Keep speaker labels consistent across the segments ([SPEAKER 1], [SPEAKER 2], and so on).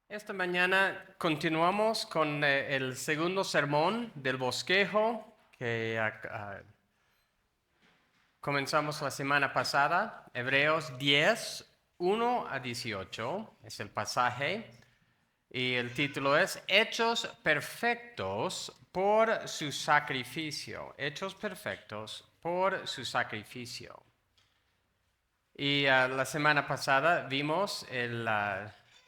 [SPEAKER 1] Esta mañana continuamos con el segundo sermón del bosquejo que comenzamos la semana pasada. Hebreos 10, 1 a 18 es el pasaje y el título es Hechos perfectos por su sacrificio. Hechos perfectos por su sacrificio. Y la semana pasada vimos el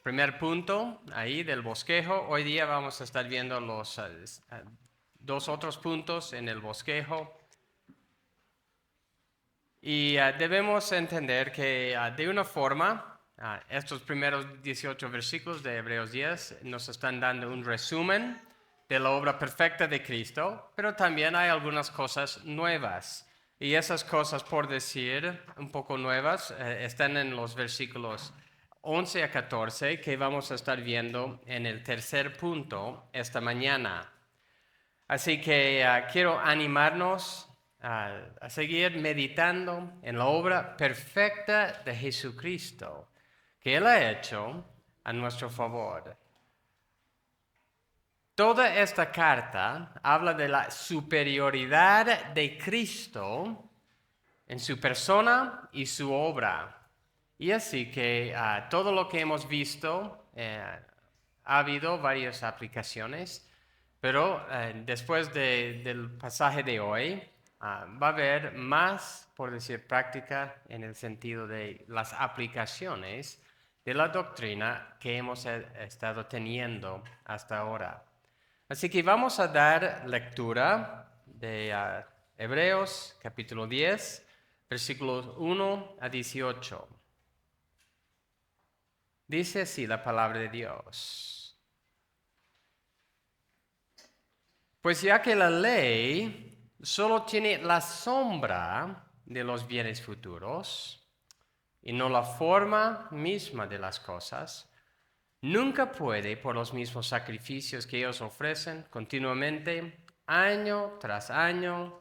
[SPEAKER 1] primer punto ahí del bosquejo. Hoy día vamos a estar viendo los dos otros puntos en el bosquejo. Y debemos entender que de una forma, estos primeros 18 versículos de Hebreos 10 nos están dando un resumen de la obra perfecta de Cristo, pero también hay algunas cosas nuevas. Y esas cosas, por decir, un poco nuevas, están en los versículos 11 a 14 que vamos a estar viendo en el tercer punto esta mañana. Así que quiero animarnos a seguir meditando en la obra perfecta de Jesucristo que Él ha hecho a nuestro favor. Toda esta carta habla de la superioridad de Cristo en su persona y su obra. Y así que todo lo que hemos visto, ha habido varias aplicaciones, pero después del pasaje de hoy, va a haber más, por decir, práctica en el sentido de las aplicaciones de la doctrina que hemos estado teniendo hasta ahora. Así que vamos a dar lectura de Hebreos capítulo 10, versículos 1 a 18. Dice así la palabra de Dios. Pues ya que la ley solo tiene la sombra de los bienes futuros y no la forma misma de las cosas, nunca puede, por los mismos sacrificios que ellos ofrecen continuamente, año tras año,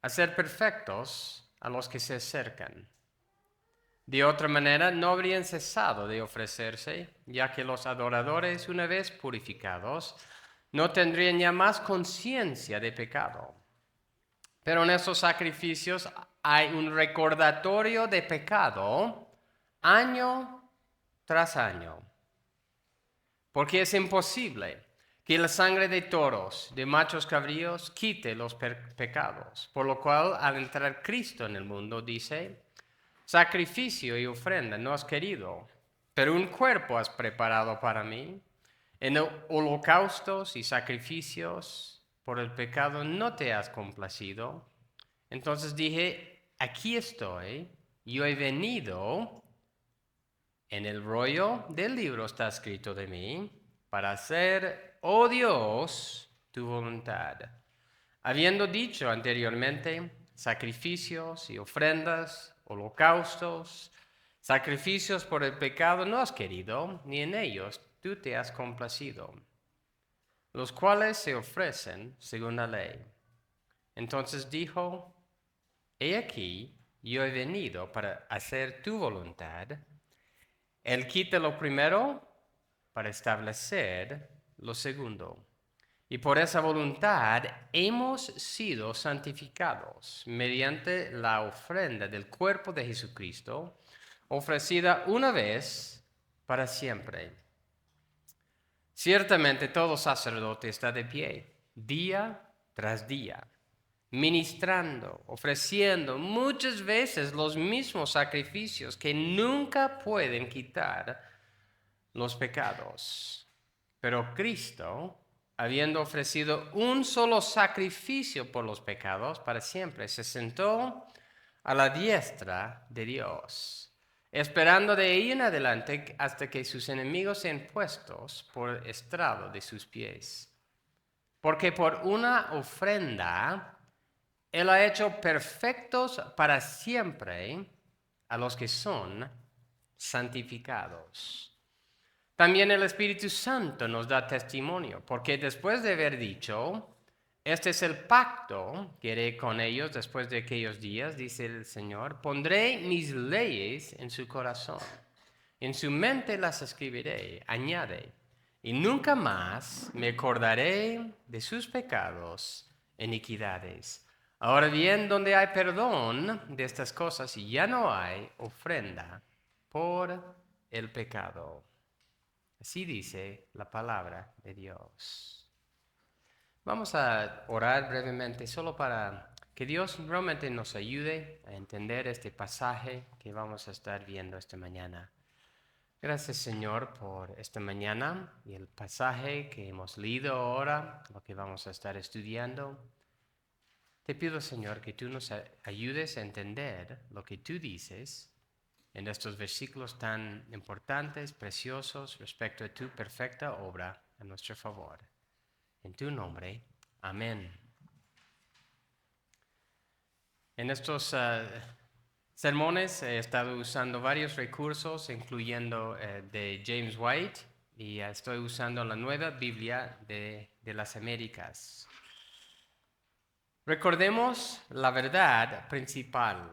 [SPEAKER 1] hacer perfectos a los que se acercan. De otra manera, no habrían cesado de ofrecerse, ya que los adoradores, una vez purificados, no tendrían ya más conciencia de pecado. Pero en esos sacrificios hay un recordatorio de pecado año tras año. Porque es imposible que la sangre de toros, de machos cabríos, quite los pecados. Por lo cual, al entrar Cristo en el mundo, dice, sacrificio y ofrenda no has querido, pero un cuerpo has preparado para mí. En holocaustos y sacrificios por el pecado no te has complacido. Entonces dije, aquí estoy, yo he venido, en el rollo del libro está escrito de mí, para hacer, oh Dios, tu voluntad. Habiendo dicho anteriormente, sacrificios y ofrendas, holocaustos, sacrificios por el pecado no has querido, ni en ellos tú te has complacido, los cuales se ofrecen según la ley. Entonces dijo, he aquí, yo he venido para hacer tu voluntad. Él quita lo primero para establecer lo segundo. Y por esa voluntad hemos sido santificados mediante la ofrenda del cuerpo de Jesucristo, ofrecida una vez para siempre. Ciertamente todo sacerdote está de pie, día tras día, ministrando, ofreciendo muchas veces los mismos sacrificios que nunca pueden quitar los pecados. Pero Cristo, habiendo ofrecido un solo sacrificio por los pecados para siempre, se sentó a la diestra de Dios, esperando de ahí en adelante hasta que sus enemigos sean puestos por estrado de sus pies. Porque por una ofrenda Él ha hecho perfectos para siempre a los que son santificados. También el Espíritu Santo nos da testimonio, porque después de haber dicho, este es el pacto que haré con ellos después de aquellos días, dice el Señor, pondré mis leyes en su corazón En su mente las escribiré, añade, y nunca más me acordaré de sus pecados e iniquidades. Ahora bien, donde hay perdón de estas cosas, ya no hay ofrenda por el pecado. Así dice la palabra de Dios. Vamos a orar brevemente solo para que Dios realmente nos ayude a entender este pasaje que vamos a estar viendo esta mañana. Gracias, Señor, por esta mañana y el pasaje que hemos leído ahora, lo que vamos a estar estudiando. Te pido, Señor, que tú nos ayudes a entender lo que tú dices en estos versículos tan importantes, preciosos, respecto a tu perfecta obra a nuestro favor. En tu nombre, amén. En estos sermones he estado usando varios recursos, incluyendo de James White, y estoy usando la Nueva Biblia de las Américas. Recordemos la verdad principal.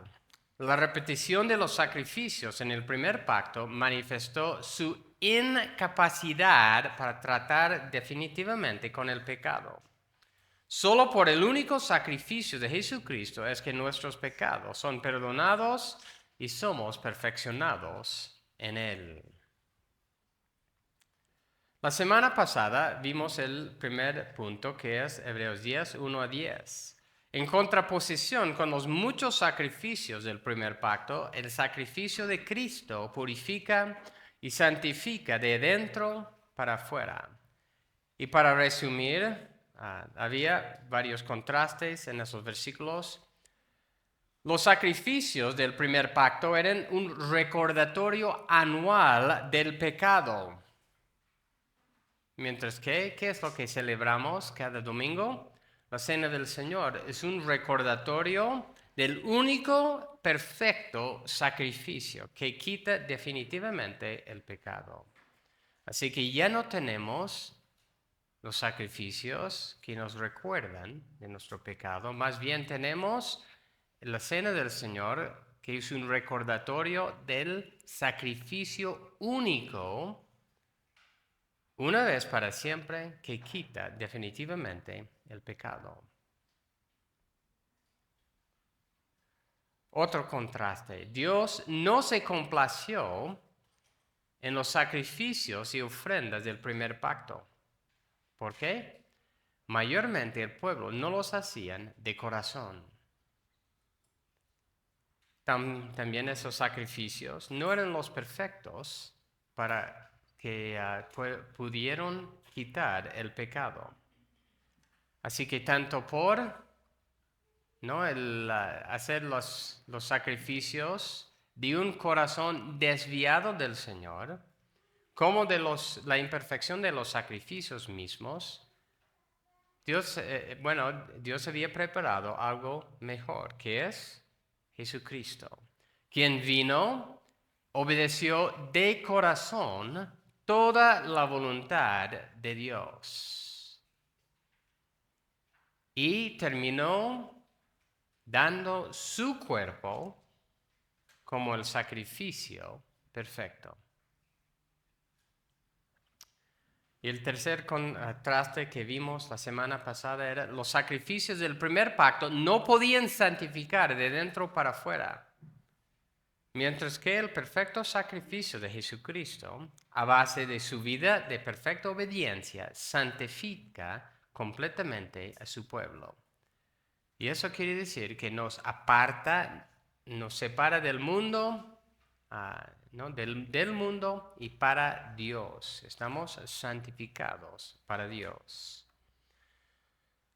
[SPEAKER 1] La repetición de los sacrificios en el primer pacto manifestó su incapacidad para tratar definitivamente con el pecado. Solo por el único sacrificio de Jesucristo es que nuestros pecados son perdonados y somos perfeccionados en Él. La semana pasada vimos el primer punto, que es Hebreos 10, 1 a 10. En contraposición con los muchos sacrificios del primer pacto, el sacrificio de Cristo purifica y santifica de dentro para afuera. Y para resumir, había varios contrastes en esos versículos. Los sacrificios del primer pacto eran un recordatorio anual del pecado. Mientras que, ¿qué es lo que celebramos cada domingo? La Cena del Señor es un recordatorio del único perfecto sacrificio que quita definitivamente el pecado. Así que ya no tenemos los sacrificios que nos recuerdan de nuestro pecado, más bien tenemos la Cena del Señor, que es un recordatorio del sacrificio único, una vez para siempre, que quita definitivamente el pecado. Otro contraste, Dios no se complació en los sacrificios y ofrendas del primer pacto. ¿Por qué? Mayormente el pueblo no los hacían de corazón. También esos sacrificios no eran los perfectos para que pudieran quitar el pecado. Así que tanto por hacer los sacrificios de un corazón desviado del Señor, como de la imperfección de los sacrificios mismos, Dios había preparado algo mejor, que es Jesucristo, quien vino, obedeció de corazón toda la voluntad de Dios y terminó dando su cuerpo como el sacrificio perfecto. Y el tercer contraste que vimos la semana pasada era los sacrificios del primer pacto no podían santificar de dentro para afuera, mientras que el perfecto sacrificio de Jesucristo, a base de su vida de perfecta obediencia, santifica completamente a su pueblo. Y eso quiere decir que nos aparta, nos separa del mundo, del mundo y para Dios. Estamos santificados para Dios.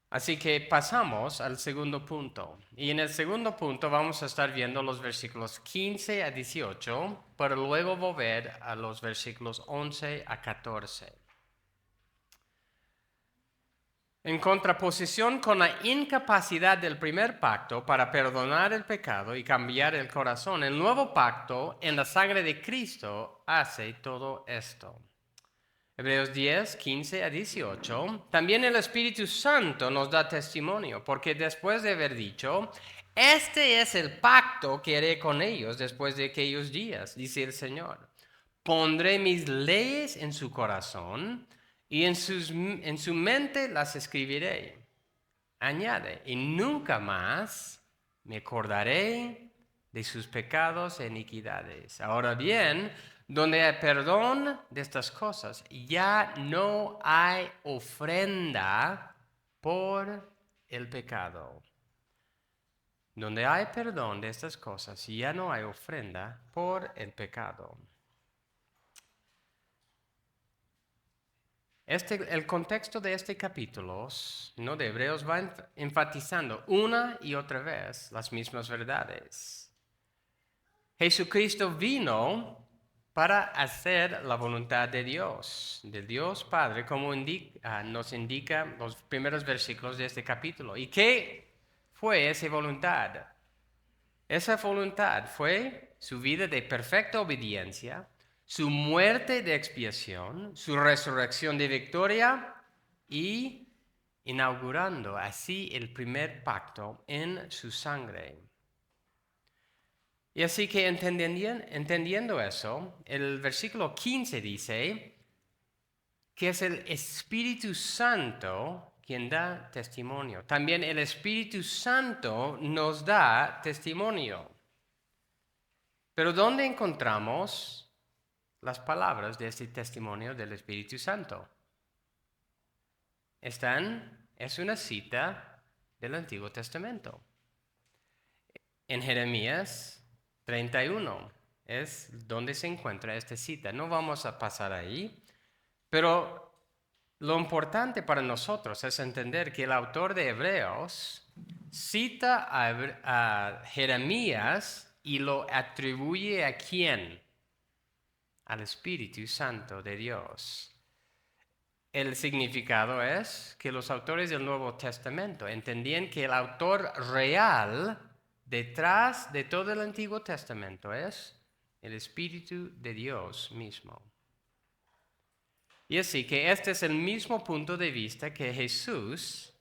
[SPEAKER 1] Así que pasamos al segundo punto. Y en el segundo punto vamos a estar viendo los versículos 15 a 18, para luego volver a los versículos 11 a 14. En contraposición con la incapacidad del primer pacto para perdonar el pecado y cambiar el corazón, el nuevo pacto en la sangre de Cristo hace todo esto. Hebreos 10, 15 a 18. También el Espíritu Santo nos da testimonio, porque después de haber dicho, este es el pacto que haré con ellos después de aquellos días, dice el Señor. Pondré mis leyes en su corazón y en su mente las escribiré. Añade, y nunca más me acordaré de sus pecados e iniquidades. Ahora bien, donde hay perdón de estas cosas, ya no hay ofrenda por el pecado. Donde hay perdón de estas cosas, ya no hay ofrenda por el pecado. El contexto de este capítulo, ¿no?, de Hebreos va enfatizando una y otra vez las mismas verdades. Jesucristo vino para hacer la voluntad de Dios, del Dios Padre, como nos indica los primeros versículos de este capítulo. ¿Y qué fue esa voluntad? Esa voluntad fue su vida de perfecta obediencia, su muerte de expiación, su resurrección de victoria y inaugurando así el primer pacto en su sangre. Y así que entendiendo eso, el versículo 15 dice que es el Espíritu Santo quien da testimonio. También el Espíritu Santo nos da testimonio. Pero ¿dónde encontramos las palabras de este testimonio del Espíritu Santo? Es una cita del Antiguo Testamento. En Jeremías 31 es donde se encuentra esta cita. No vamos a pasar ahí, pero lo importante para nosotros es entender que el autor de Hebreos cita a Jeremías y lo atribuye ¿a quién? Al Espíritu Santo de Dios. El significado es que los autores del Nuevo Testamento entendían que el autor real detrás de todo el Antiguo Testamento es el Espíritu de Dios mismo. Y así que este es el mismo punto de vista que Jesús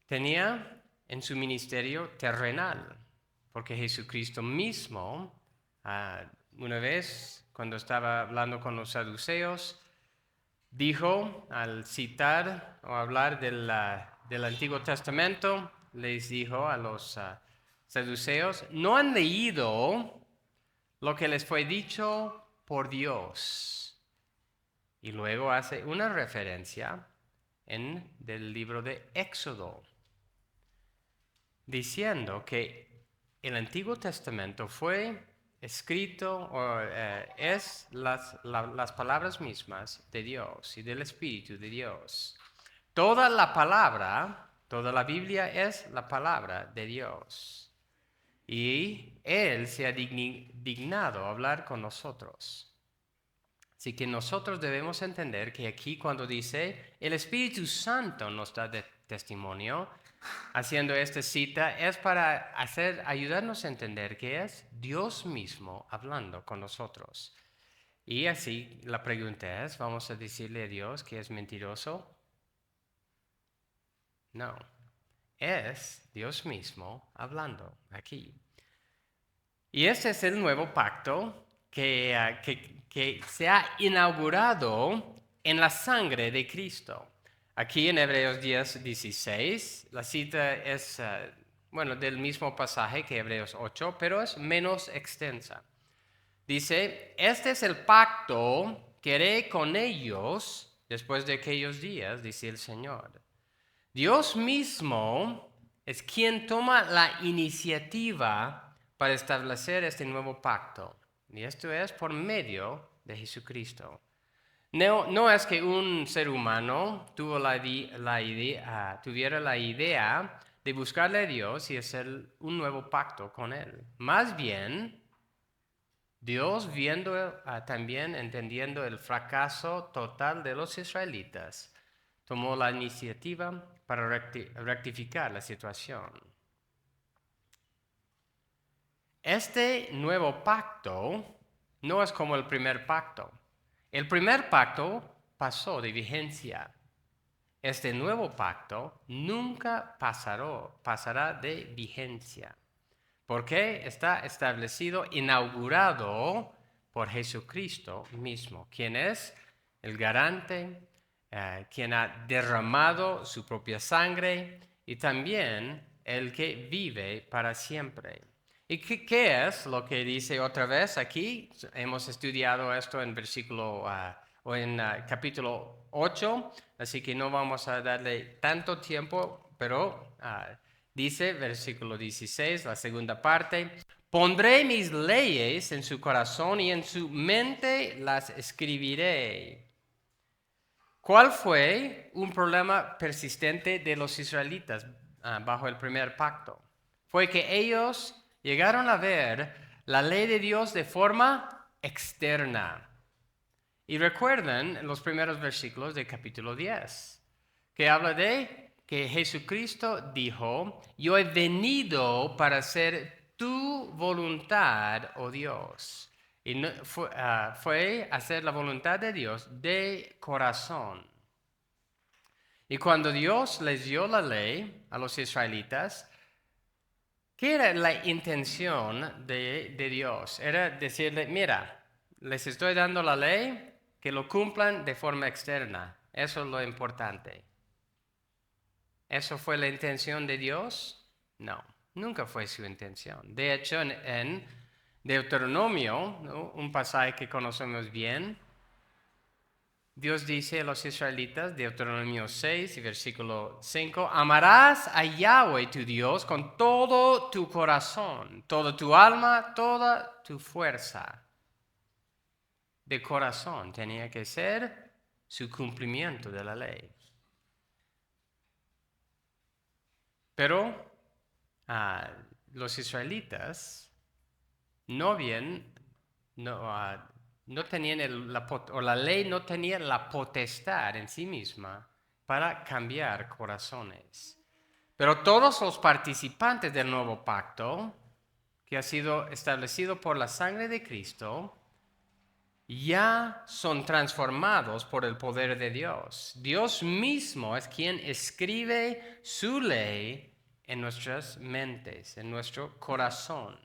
[SPEAKER 1] tenía en su ministerio terrenal, porque Jesucristo mismo, una vez cuando estaba hablando con los saduceos, dijo, al citar o hablar del Antiguo Testamento, les dijo a los saduceos, no han leído lo que les fue dicho por Dios. Y luego hace una referencia del libro de Éxodo, diciendo que el Antiguo Testamento fue escrito, es las palabras mismas de Dios y del Espíritu de Dios. Toda la Biblia es la palabra de Dios. Y Él se ha dignado a hablar con nosotros. Así que nosotros debemos entender que aquí cuando dice el Espíritu Santo nos da testimonio, haciendo esta cita, es para ayudarnos a entender que es Dios mismo hablando con nosotros. Y así la pregunta es, ¿vamos a decirle a Dios que es mentiroso? No, es Dios mismo hablando aquí. Y este es el nuevo pacto que se ha inaugurado en la sangre de Cristo. Aquí en Hebreos 10:16, la cita es, del mismo pasaje que Hebreos 8, pero es menos extensa. Dice, este es el pacto que haré con ellos después de aquellos días, dice el Señor. Dios mismo es quien toma la iniciativa para establecer este nuevo pacto. Y esto es por medio de Jesucristo. No es que un ser humano tuviera la idea de buscarle a Dios y hacer un nuevo pacto con Él. Más bien, Dios también entendiendo el fracaso total de los israelitas, tomó la iniciativa para rectificar la situación. Este nuevo pacto no es como el primer pacto. El primer pacto pasó de vigencia. Este nuevo pacto nunca pasará de vigencia, porque está establecido, inaugurado por Jesucristo mismo, quien es el garante, quien ha derramado su propia sangre y también el que vive para siempre. ¿Y qué es lo que dice otra vez aquí? Hemos estudiado esto en capítulo 8, así que no vamos a darle tanto tiempo, pero dice, versículo 16, la segunda parte, pondré mis leyes en su corazón y en su mente las escribiré. ¿Cuál fue un problema persistente de los israelitas bajo el primer pacto? Fue que ellos llegaron a ver la ley de Dios de forma externa. Y recuerden los primeros versículos del capítulo 10, que habla de que Jesucristo dijo, yo he venido para hacer tu voluntad, oh Dios. Y fue hacer la voluntad de Dios de corazón. Y cuando Dios les dio la ley a los israelitas, ¿qué era la intención de Dios? Era decirle, mira, les estoy dando la ley, que lo cumplan de forma externa. Eso es lo importante. ¿Eso fue la intención de Dios? No, nunca fue su intención. De hecho, en Deuteronomio, ¿no?, un pasaje que conocemos bien, Dios dice a los israelitas, Deuteronomio 6 y versículo 5, amarás a Yahweh tu Dios con todo tu corazón, toda tu alma, toda tu fuerza. De corazón tenía que ser su cumplimiento de la ley. Pero los israelitas no bien, no tenían la ley no tenía la potestad en sí misma para cambiar corazones. Pero todos los participantes del nuevo pacto, que ha sido establecido por la sangre de Cristo, ya son transformados por el poder de Dios. Dios mismo es quien escribe su ley en nuestras mentes, en nuestro corazón.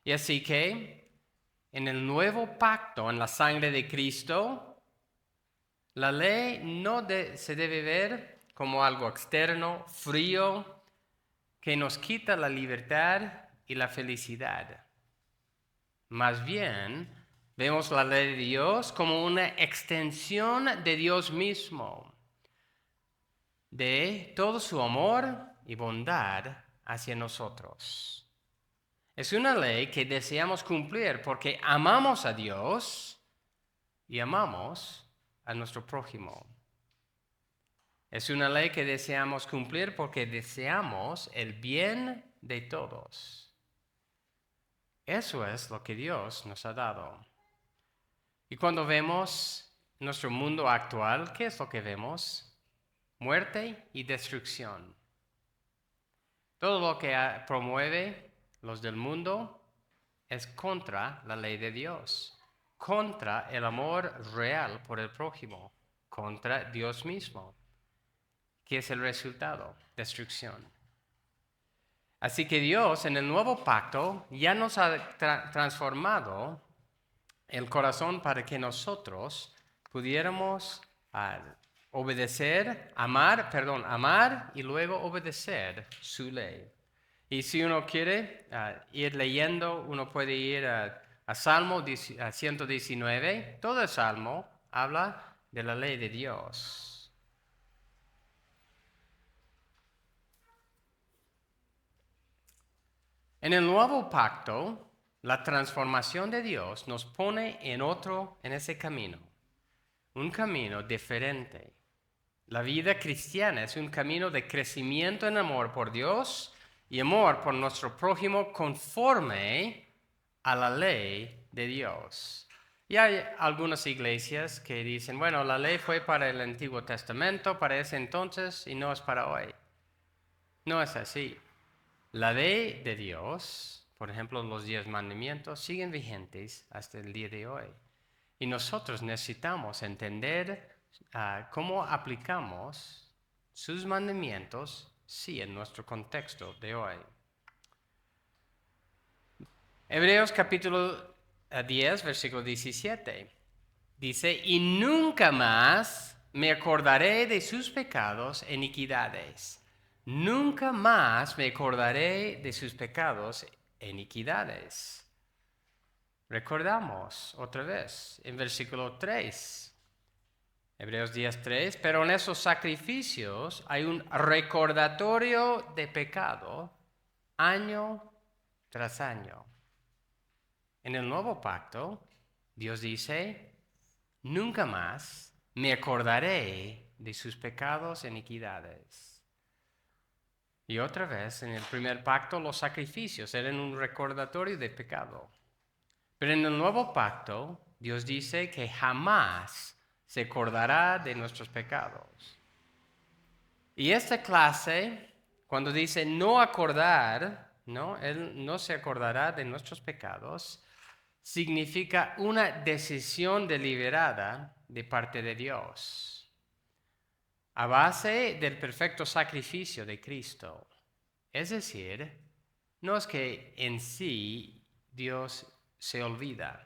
[SPEAKER 1] Y así que en el nuevo pacto, en la sangre de Cristo, la ley no se debe ver como algo externo, frío, que nos quita la libertad y la felicidad. Más bien, vemos la ley de Dios como una extensión de Dios mismo, de todo su amor y bondad hacia nosotros. Es una ley que deseamos cumplir porque amamos a Dios y amamos a nuestro prójimo. Es una ley que deseamos cumplir porque deseamos el bien de todos. Eso es lo que Dios nos ha dado. Y cuando vemos nuestro mundo actual, ¿qué es lo que vemos? Muerte y destrucción. Todo lo que promueve los del mundo es contra la ley de Dios, contra el amor real por el prójimo, contra Dios mismo. ¿Qué es el resultado? Destrucción. Así que Dios en el nuevo pacto ya nos ha transformado el corazón para que nosotros pudiéramos amar y luego obedecer su ley. Y si uno quiere ir leyendo, uno puede ir a Salmo 119. Todo el Salmo habla de la ley de Dios. En el nuevo pacto, la transformación de Dios nos pone en ese camino, un camino diferente. La vida cristiana es un camino de crecimiento en amor por Dios y amor por nuestro prójimo conforme a la ley de Dios. Y hay algunas iglesias que dicen, bueno, la ley fue para el Antiguo Testamento, para ese entonces, y no es para hoy. No es así. La ley de Dios, por ejemplo, los 10 mandamientos, siguen vigentes hasta el día de hoy. Y nosotros necesitamos entender cómo aplicamos sus mandamientos, sí, en nuestro contexto de hoy. Hebreos capítulo 10, versículo 17. Dice, y nunca más me acordaré de sus pecados e iniquidades. Nunca más me acordaré de sus pecados e iniquidades. Recordamos otra vez en versículo 3. Hebreos 10:3, pero en esos sacrificios hay un recordatorio de pecado año tras año. En el nuevo pacto, Dios dice, nunca más me acordaré de sus pecados e iniquidades. Y otra vez, en el primer pacto, los sacrificios eran un recordatorio de pecado. Pero en el nuevo pacto, Dios dice que jamás se acordará de nuestros pecados. Y esta clase, cuando dice no acordar, ¿no? Él no se acordará de nuestros pecados, significa una decisión deliberada de parte de Dios, a base del perfecto sacrificio de Cristo. Es decir, no es que en sí Dios se olvida.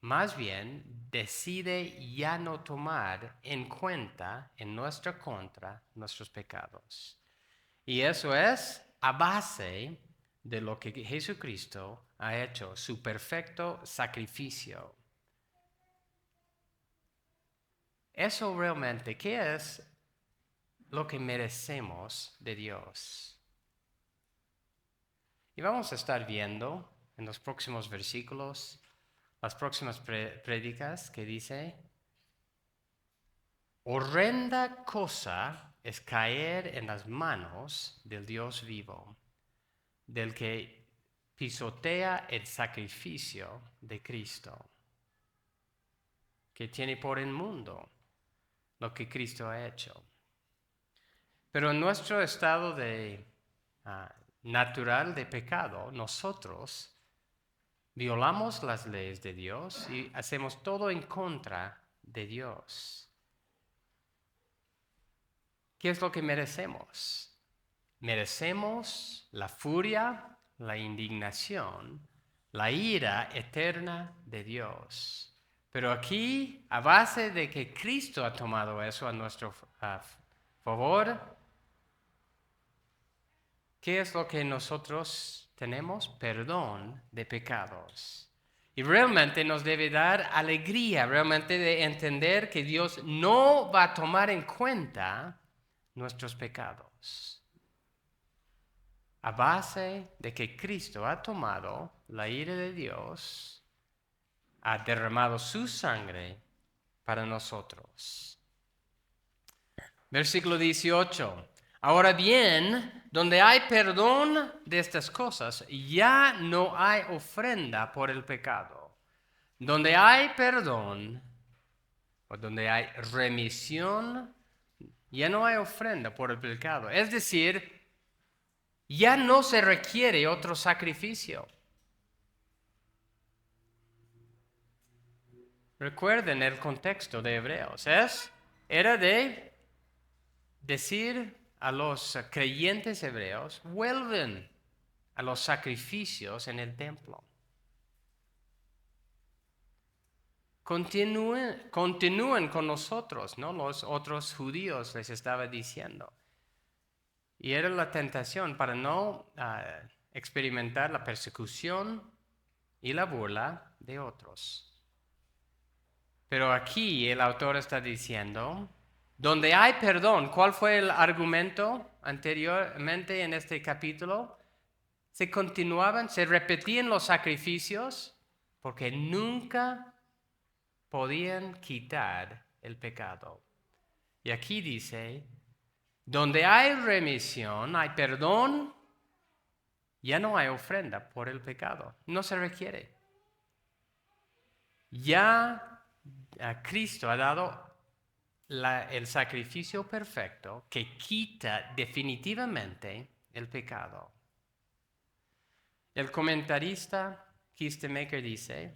[SPEAKER 1] Más bien, decide ya no tomar en cuenta en nuestra contra nuestros pecados. Y eso es a base de lo que Jesucristo ha hecho, su perfecto sacrificio. Eso realmente, ¿qué es lo que merecemos de Dios? Y vamos a estar viendo en los próximos versículos las próximas prédicas que dice, horrenda cosa es caer en las manos del Dios vivo, del que pisotea el sacrificio de Cristo, que tiene por inmundo lo que Cristo ha hecho. Pero en nuestro estado de natural de pecado, nosotros violamos las leyes de Dios y hacemos todo en contra de Dios. ¿Qué es lo que merecemos? Merecemos la furia, la indignación, la ira eterna de Dios. Pero aquí, a base de que Cristo ha tomado eso a nuestro favor, ¿qué es lo que nosotros tenemos? Perdón de pecados. Y realmente nos debe dar alegría, realmente de entender que Dios no va a tomar en cuenta nuestros pecados. A base de que Cristo ha tomado la ira de Dios, ha derramado su sangre para nosotros. Versículo 18. Ahora bien, donde hay perdón de estas cosas, ya no hay ofrenda por el pecado. Donde hay perdón, o donde hay remisión, ya no hay ofrenda por el pecado. Es decir, ya no se requiere otro sacrificio. Recuerden el contexto de Hebreos. Era de decir a los creyentes hebreos, vuelven a los sacrificios en el templo. Continúen con nosotros, ¿no? Los otros judíos les estaba diciendo. Y era la tentación para no experimentar la persecución y la burla de otros. Pero aquí el autor está diciendo, donde hay perdón, ¿cuál fue el argumento anteriormente en este capítulo? Se repetían los sacrificios porque nunca podían quitar el pecado. Y aquí dice, donde hay remisión, hay perdón, ya no hay ofrenda por el pecado, no se requiere. Ya Cristo ha dado el sacrificio perfecto que quita definitivamente el pecado. El comentarista Keith Maker dice,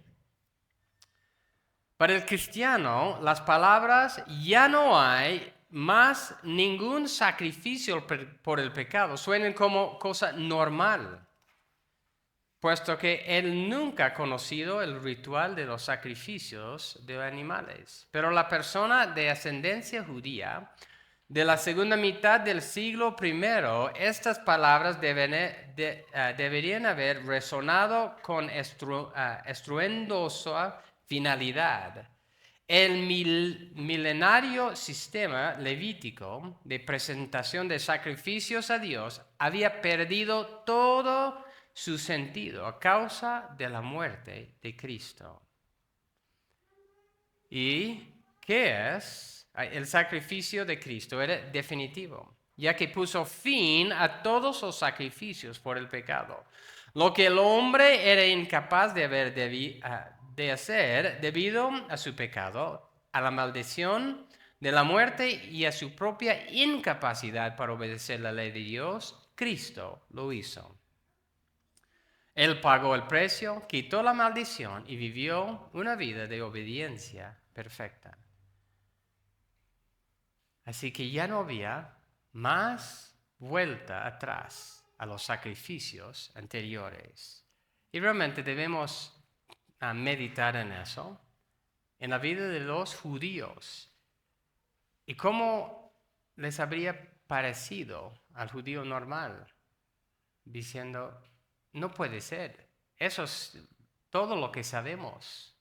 [SPEAKER 1] para el cristiano las palabras ya no hay más ningún sacrificio por el pecado suenan como cosa normal. puesto que él nunca ha conocido el ritual de los sacrificios de animales. Pero la persona de ascendencia judía de la segunda mitad del siglo I, estas palabras deberían haber resonado con estruendosa finalidad. El milenario sistema levítico de presentación de sacrificios a Dios había perdido todo su sentido a causa de la muerte de Cristo. ¿Y qué es? El sacrificio de Cristo era definitivo, ya que puso fin a todos los sacrificios por el pecado. Lo que el hombre era incapaz de hacer debido a su pecado, a la maldición de la muerte y a su propia incapacidad para obedecer la ley de Dios, Cristo lo hizo. Él pagó el precio, quitó la maldición y vivió una vida de obediencia perfecta. Así que ya no había más vuelta atrás a los sacrificios anteriores. Y realmente debemos meditar en eso, en la vida de los judíos. Y cómo les habría parecido al judío normal, diciendo, no puede ser, eso es todo lo que sabemos.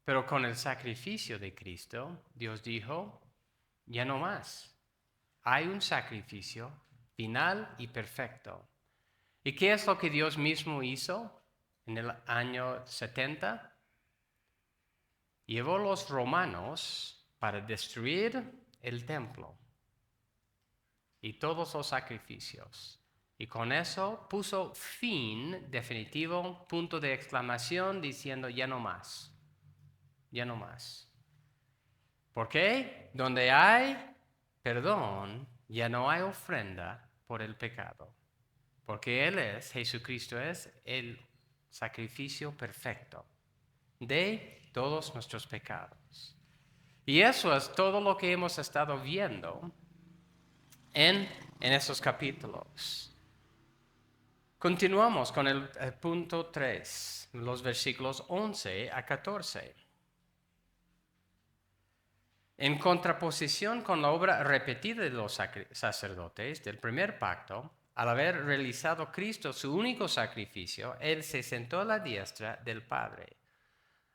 [SPEAKER 1] Pero con el sacrificio de Cristo, Dios dijo, ya no más. Hay un sacrificio final y perfecto. ¿Y qué es lo que Dios mismo hizo en el año 70? Llevó a los romanos para destruir el templo y todos los sacrificios. Y con eso puso fin definitivo, punto de exclamación, diciendo ya no más. Ya no más. ¿Por qué? Donde hay perdón, ya no hay ofrenda por el pecado. Porque Jesucristo es el sacrificio perfecto de todos nuestros pecados. Y eso es todo lo que hemos estado viendo en esos capítulos. Continuamos con el punto 3, los versículos 11 a 14. En contraposición con la obra repetida de los sacerdotes del primer pacto, al haber realizado Cristo su único sacrificio, Él se sentó a la diestra del Padre,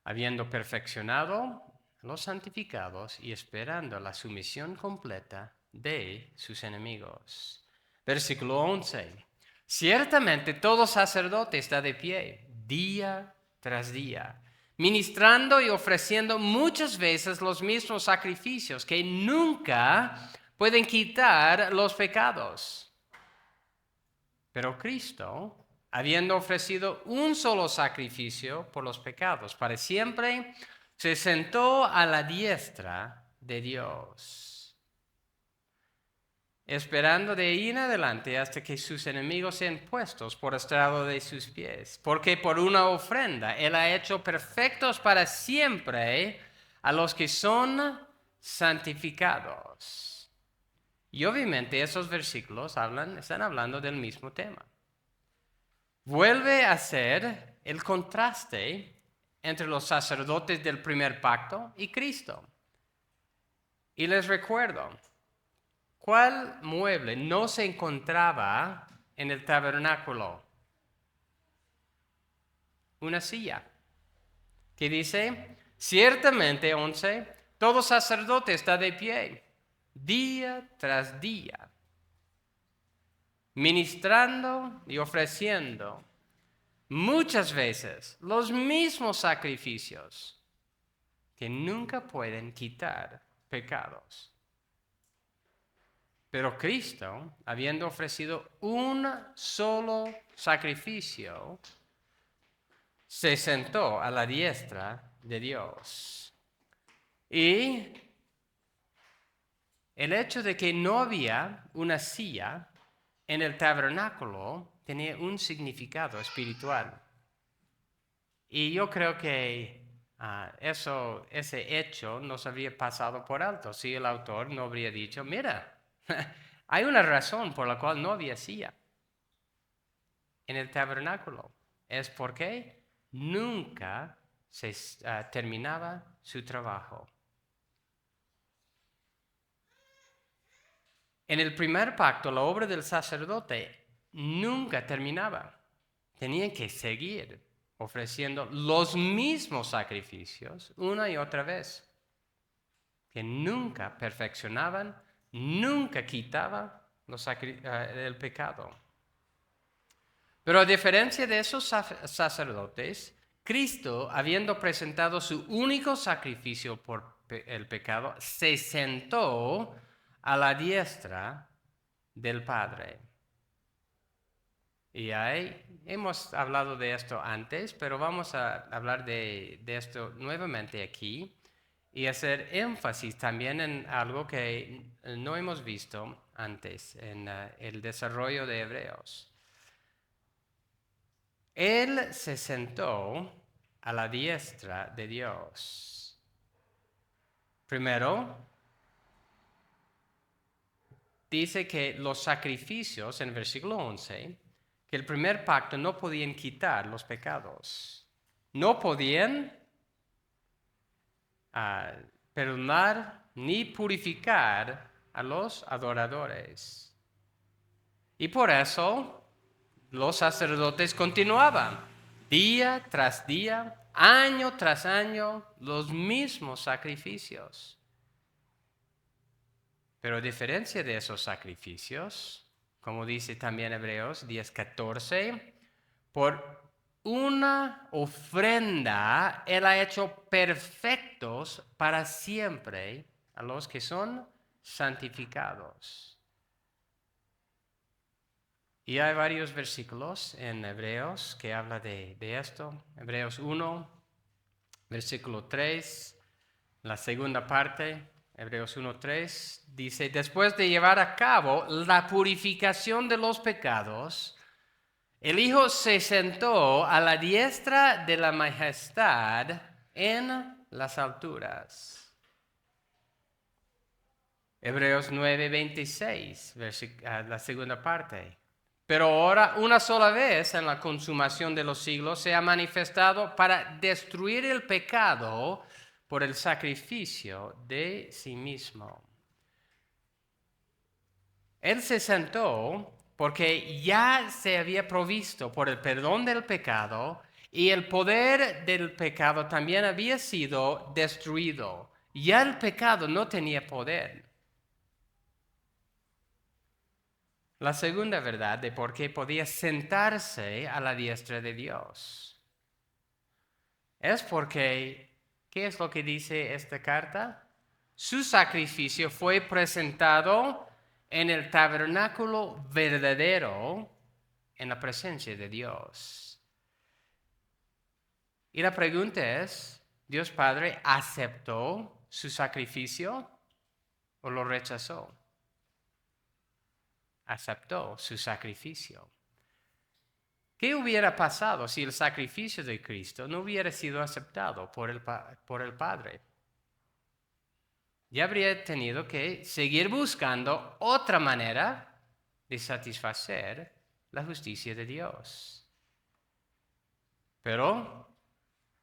[SPEAKER 1] habiendo perfeccionado los santificados y esperando la sumisión completa de sus enemigos. Versículo 11. Ciertamente todo sacerdote está de pie, día tras día, ministrando y ofreciendo muchas veces los mismos sacrificios que nunca pueden quitar los pecados. Pero Cristo, habiendo ofrecido un solo sacrificio por los pecados para siempre, se sentó a la diestra de Dios, esperando de ahí en adelante hasta que sus enemigos sean puestos por estrado de sus pies. Porque por una ofrenda Él ha hecho perfectos para siempre a los que son santificados. Y obviamente esos versículos están hablando del mismo tema. Vuelve a ser el contraste entre los sacerdotes del primer pacto y Cristo. Y les recuerdo, ¿cuál mueble no se encontraba en el tabernáculo? Una silla. Que dice, ciertamente 11, todo sacerdote está de pie, día tras día, ministrando y ofreciendo muchas veces los mismos sacrificios que nunca pueden quitar pecados. Pero Cristo, habiendo ofrecido un solo sacrificio, se sentó a la diestra de Dios. Y el hecho de que no había una silla en el tabernáculo tenía un significado espiritual. Y yo creo que ese hecho nos habría pasado por alto si el autor no habría dicho, mira, hay una razón por la cual no había silla en el tabernáculo. Es porque nunca se terminaba su trabajo. En el primer pacto, la obra del sacerdote nunca terminaba. Tenían que seguir ofreciendo los mismos sacrificios una y otra vez, que nunca perfeccionaban, nunca quitaban el pecado. Pero a diferencia de esos sacerdotes, Cristo, habiendo presentado su único sacrificio por el pecado, se sentó a la diestra del Padre. Y ahí hemos hablado de esto antes, pero vamos a hablar de esto nuevamente aquí y hacer énfasis también en algo que no hemos visto antes en el desarrollo de Hebreos. Él se sentó a la diestra de Dios. Primero, dice que los sacrificios, en el versículo 11, que el primer pacto no podían quitar los pecados. No podían perdonar ni purificar a los adoradores. Y por eso los sacerdotes continuaban día tras día, año tras año, los mismos sacrificios. Pero a diferencia de esos sacrificios, como dice también Hebreos 10:14, por una ofrenda Él ha hecho perfectos para siempre a los que son santificados. Y hay varios versículos en Hebreos que habla de esto. Hebreos 1, versículo 3, la segunda parte, Hebreos 1:3, dice: después de llevar a cabo la purificación de los pecados, el Hijo se sentó a la diestra de la majestad en las alturas. Hebreos 9:26, la segunda parte. Pero ahora, una sola vez en la consumación de los siglos, se ha manifestado para destruir el pecado por el sacrificio de sí mismo. Él se sentó porque ya se había provisto por el perdón del pecado y el poder del pecado también había sido destruido. Ya el pecado no tenía poder. La segunda verdad de por qué podía sentarse a la diestra de Dios es porque, ¿qué es lo que dice esta carta? Su sacrificio fue presentado en el tabernáculo verdadero en la presencia de Dios. Y la pregunta es, ¿Dios Padre aceptó su sacrificio o lo rechazó? Aceptó su sacrificio. ¿Qué hubiera pasado si el sacrificio de Cristo no hubiera sido aceptado por el Padre? Ya habría tenido que seguir buscando otra manera de satisfacer la justicia de Dios. Pero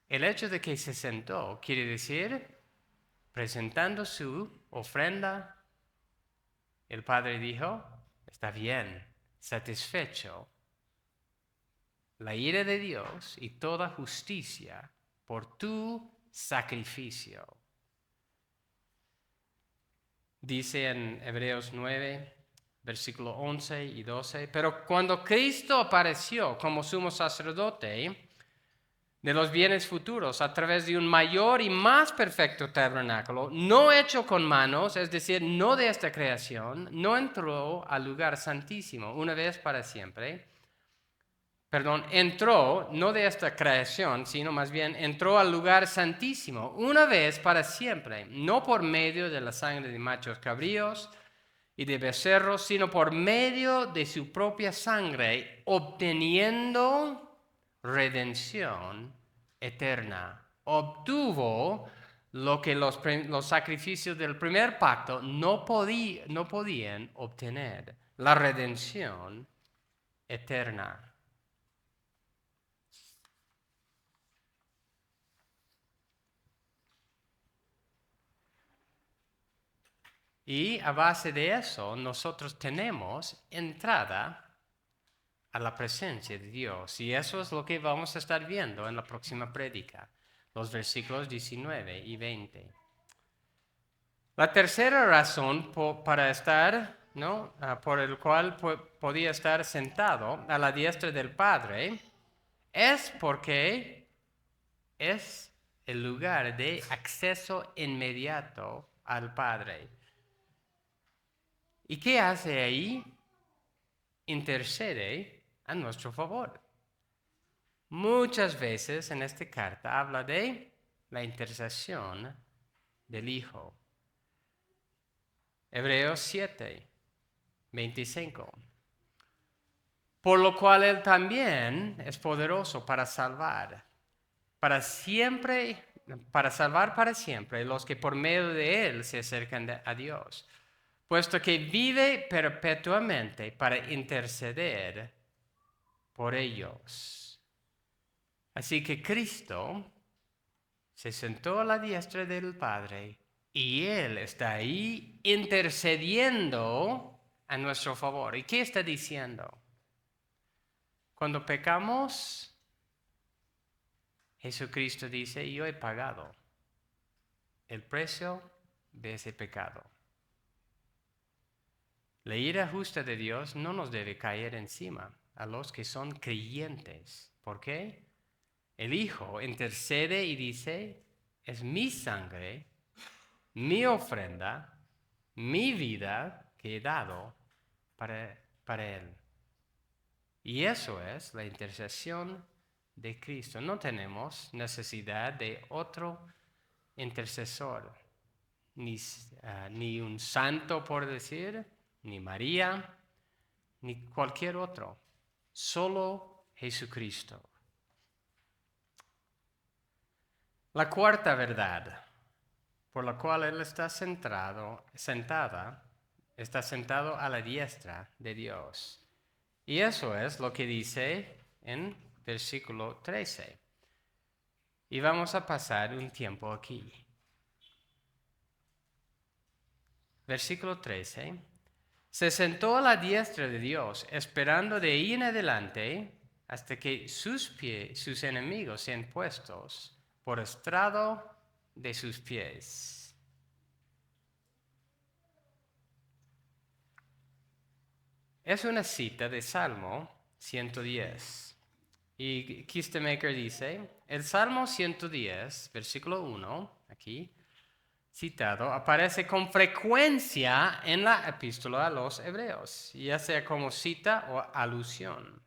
[SPEAKER 1] el hecho de que se sentó quiere decir, presentando su ofrenda, el Padre dijo: está bien, satisfecho la ira de Dios y toda justicia por tu sacrificio. Dice en Hebreos 9, versículo 11 y 12, pero cuando Cristo apareció como sumo sacerdote de los bienes futuros a través de un mayor y más perfecto tabernáculo, no hecho con manos, es decir, no de esta creación, no entró al lugar santísimo una vez para siempre. Entró, no de esta creación, sino más bien entró al lugar santísimo una vez para siempre, no por medio de la sangre de machos cabríos y de becerros, sino por medio de su propia sangre, obteniendo redención eterna. Obtuvo lo que los sacrificios del primer pacto no podían obtener, la redención eterna. Y a base de eso, nosotros tenemos entrada a la presencia de Dios. Y eso es lo que vamos a estar viendo en la próxima prédica, los versículos 19 y 20. La tercera razón para estar, ¿no? Por el cual podía estar sentado a la diestra del Padre es porque es el lugar de acceso inmediato al Padre. ¿Y qué hace ahí? Intercede a nuestro favor. Muchas veces en esta carta habla de la intercesión del Hijo. Hebreos 7, 25. Por lo cual Él también es poderoso para salvar, para salvar para siempre los que por medio de Él se acercan a Dios, puesto que vive perpetuamente para interceder por ellos. Así que Cristo se sentó a la diestra del Padre y Él está ahí intercediendo a nuestro favor. ¿Y qué está diciendo? Cuando pecamos, Jesucristo dice, yo he pagado el precio de ese pecado. La ira justa de Dios no nos debe caer encima a los que son creyentes. ¿Por qué? El Hijo intercede y dice, es mi sangre, mi ofrenda, mi vida que he dado para Él. Y eso es la intercesión de Cristo. No tenemos necesidad de otro intercesor, ni un santo por decir, ni María, ni cualquier otro. Solo Jesucristo. La cuarta verdad por la cual Él está sentado a la diestra de Dios. Y eso es lo que dice en versículo 13. Y vamos a pasar un tiempo aquí. Versículo 13. Se sentó a la diestra de Dios, esperando de ahí en adelante hasta que sus enemigos sean puestos por estrado de sus pies. Es una cita de Salmo 110. Y Kistemaker dice, el Salmo 110, versículo 1, aquí citado, aparece con frecuencia en la epístola a los Hebreos, ya sea como cita o alusión,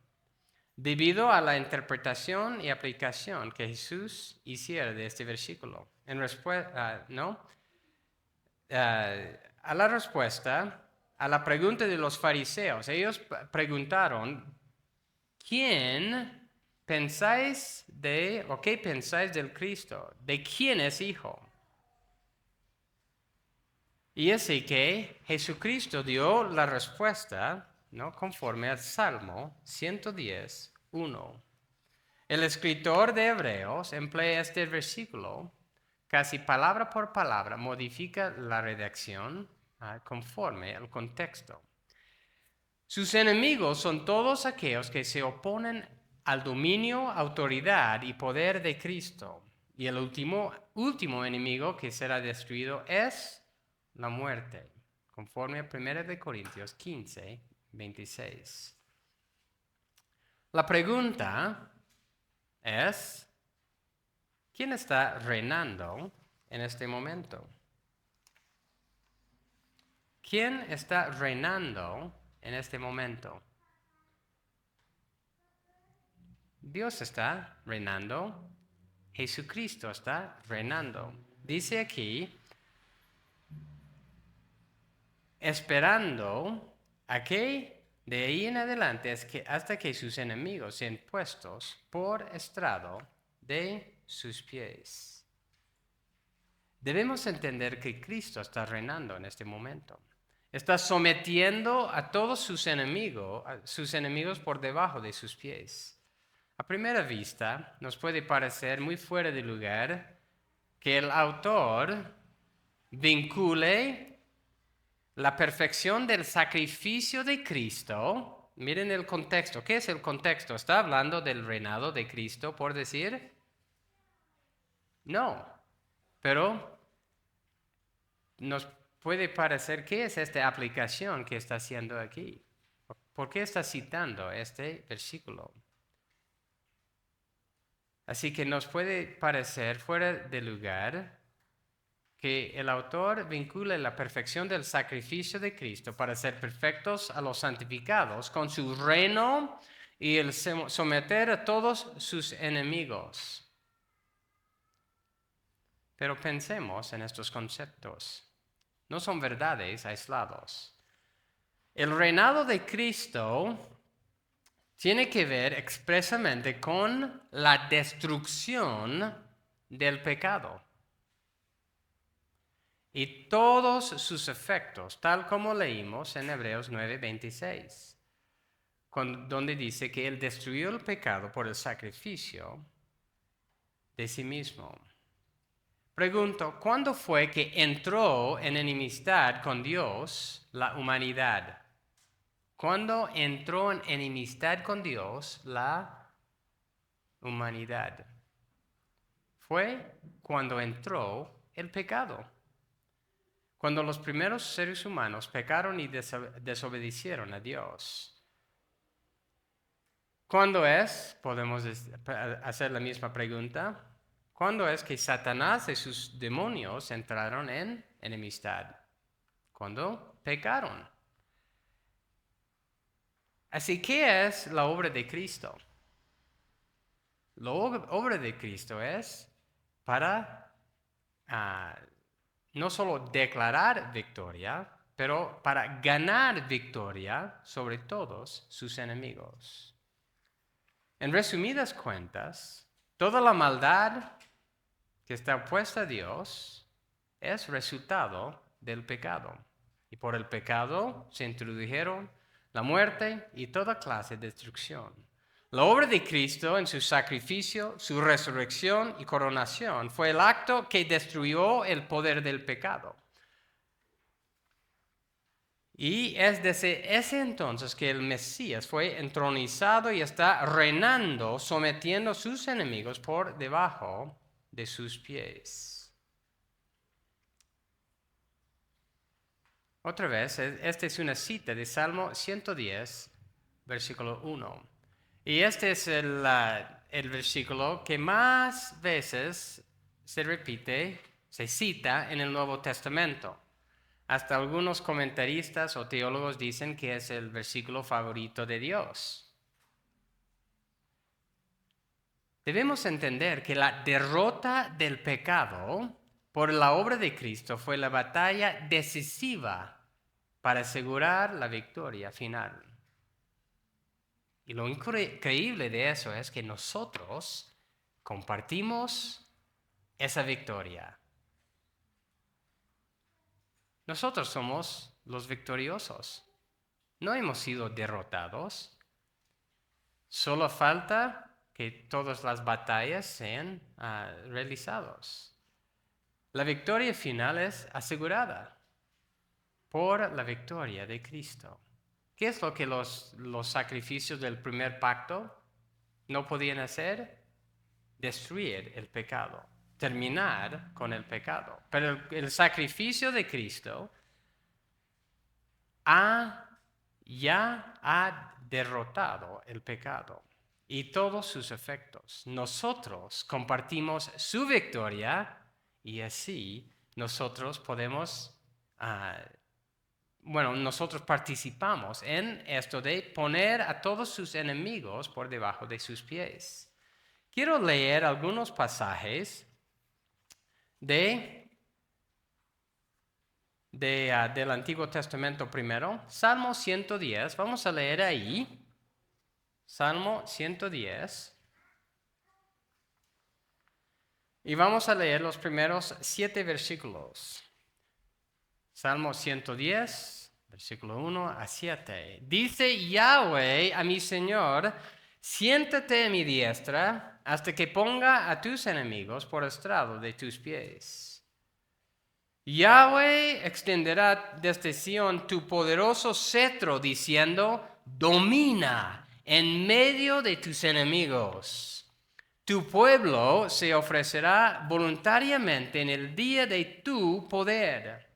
[SPEAKER 1] debido a la interpretación y aplicación que Jesús hiciera de este versículo. En respuesta, a la respuesta a la pregunta de los fariseos, ellos preguntaron, ¿quién pensáis o qué pensáis del Cristo? ¿De quién es hijo? Y así que Jesucristo dio la respuesta, ¿no? Conforme al Salmo 110, 1. El escritor de Hebreos emplea este versículo casi palabra por palabra, modifica la redacción conforme al contexto. Sus enemigos son todos aquellos que se oponen al dominio, autoridad y poder de Cristo. Y el último enemigo que será destruido es la muerte, conforme a 1 Corintios 15, 26. La pregunta es, ¿quién está reinando en este momento? ¿Quién está reinando en este momento? Dios está reinando, Jesucristo está reinando. Dice aquí, esperando a que de ahí en adelante hasta que sus enemigos sean puestos por estrado de sus pies. Debemos entender que Cristo está reinando en este momento. Está sometiendo a todos sus enemigos por debajo de sus pies. A primera vista, nos puede parecer muy fuera de lugar que el autor vincule la perfección del sacrificio de Cristo. Miren el contexto. ¿Qué es el contexto? ¿Está hablando del reinado de Cristo, por decir? No. Pero nos puede parecer, ¿qué es esta aplicación que está haciendo aquí? ¿Por qué está citando este versículo? Así que nos puede parecer fuera de lugar que el autor vincula la perfección del sacrificio de Cristo para ser perfectos a los santificados con su reino y el someter a todos sus enemigos. Pero pensemos en estos conceptos. No son verdades aislados. El reinado de Cristo tiene que ver expresamente con la destrucción del pecado y todos sus efectos, tal como leímos en Hebreos 9:26, donde dice que Él destruyó el pecado por el sacrificio de sí mismo. Pregunto, ¿cuándo fue que entró en enemistad con Dios la humanidad? ¿Cuándo entró en enemistad con Dios la humanidad? Fue cuando entró el pecado. Cuando los primeros seres humanos pecaron y desobedecieron a Dios. ¿Cuándo es? Podemos hacer la misma pregunta. ¿Cuándo es que Satanás y sus demonios entraron en enemistad? Cuando pecaron. Así, ¿qué es la obra de Cristo? La obra de Cristo es para no solo declarar victoria, pero para ganar victoria sobre todos sus enemigos. En resumidas cuentas, toda la maldad que está opuesta a Dios es resultado del pecado. Y por el pecado se introdujeron la muerte y toda clase de destrucción. La obra de Cristo en su sacrificio, su resurrección y coronación fue el acto que destruyó el poder del pecado. Y es desde ese entonces que el Mesías fue entronizado y está reinando, sometiendo a sus enemigos por debajo de sus pies. Otra vez, esta es una cita de Salmo 110, versículo 1. Y este es el versículo que más veces se repite, se cita en el Nuevo Testamento. Hasta algunos comentaristas o teólogos dicen que es el versículo favorito de Dios. Debemos entender que la derrota del pecado por la obra de Cristo fue la batalla decisiva para asegurar la victoria final. Y lo increíble de eso es que nosotros compartimos esa victoria. Nosotros somos los victoriosos. No hemos sido derrotados. Solo falta que todas las batallas sean realizadas. La victoria final es asegurada por la victoria de Cristo. ¿Qué es lo que los sacrificios del primer pacto no podían hacer? Destruir el pecado, terminar con el pecado. Pero el sacrificio de Cristo ya ha derrotado el pecado y todos sus efectos. Nosotros compartimos su victoria y así nosotros podemos, nosotros participamos en esto de poner a todos sus enemigos por debajo de sus pies. Quiero leer algunos pasajes del Antiguo Testamento primero. Salmo 110, vamos a leer ahí. Salmo 110. Y vamos a leer los primeros 7 versículos. Salmo 110, versículo 1 a 7. Dice Yahweh a mi Señor: siéntate a mi diestra hasta que ponga a tus enemigos por estrado de tus pies. Yahweh extenderá desde Sión tu poderoso cetro, diciendo, domina en medio de tus enemigos. Tu pueblo se ofrecerá voluntariamente en el día de tu poder,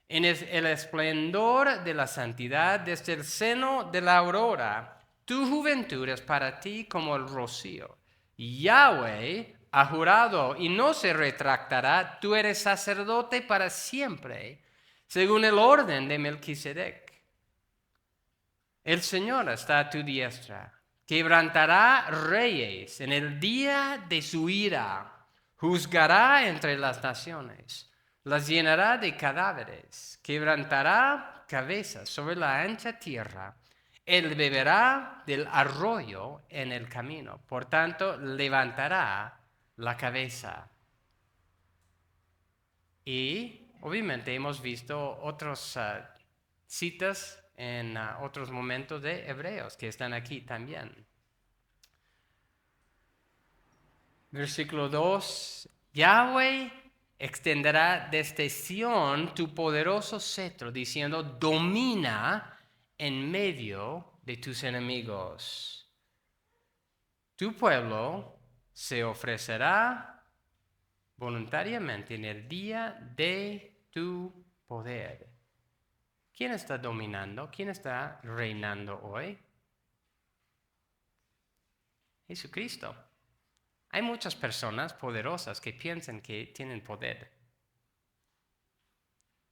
[SPEAKER 1] en el esplendor de la santidad desde el seno de la aurora. Tu juventud es para ti como el rocío. Yahweh ha jurado y no se retractará, tú eres sacerdote para siempre, según el orden de Melquisedec. El Señor está a tu diestra, quebrantará reyes en el día de su ira, juzgará entre las naciones, las llenará de cadáveres, quebrantará cabezas sobre la ancha tierra. Él beberá del arroyo en el camino, por tanto levantará la cabeza. Y obviamente hemos visto otras citas en otros momentos de Hebreos que están aquí también. Versículo 2, Yahweh extenderá desde Sión tu poderoso cetro, diciendo, domina en medio de tus enemigos. Tu pueblo se ofrecerá voluntariamente en el día de tu poder. ¿Quién está dominando? ¿Quién está reinando hoy? Jesucristo. Hay muchas personas poderosas que piensan que tienen poder,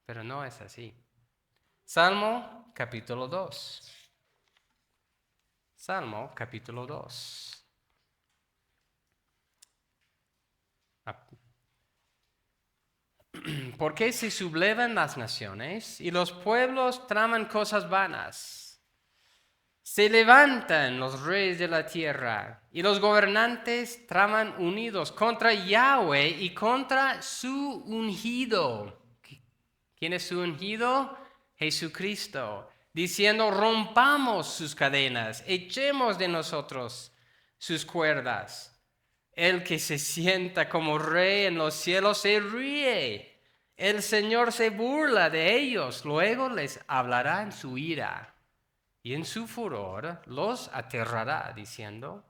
[SPEAKER 1] pero no es así. Salmo capítulo 2. Salmo capítulo 2. ¿Por qué se sublevan las naciones y los pueblos traman cosas vanas? Se levantan los reyes de la tierra y los gobernantes traman unidos contra Yahweh y contra su ungido. ¿Quién es su ungido? Jesucristo. Diciendo, rompamos sus cadenas, echemos de nosotros sus cuerdas. El que se sienta como rey en los cielos se ríe. El Señor se burla de ellos, luego les hablará en su ira. Y en su furor los aterrará, diciendo,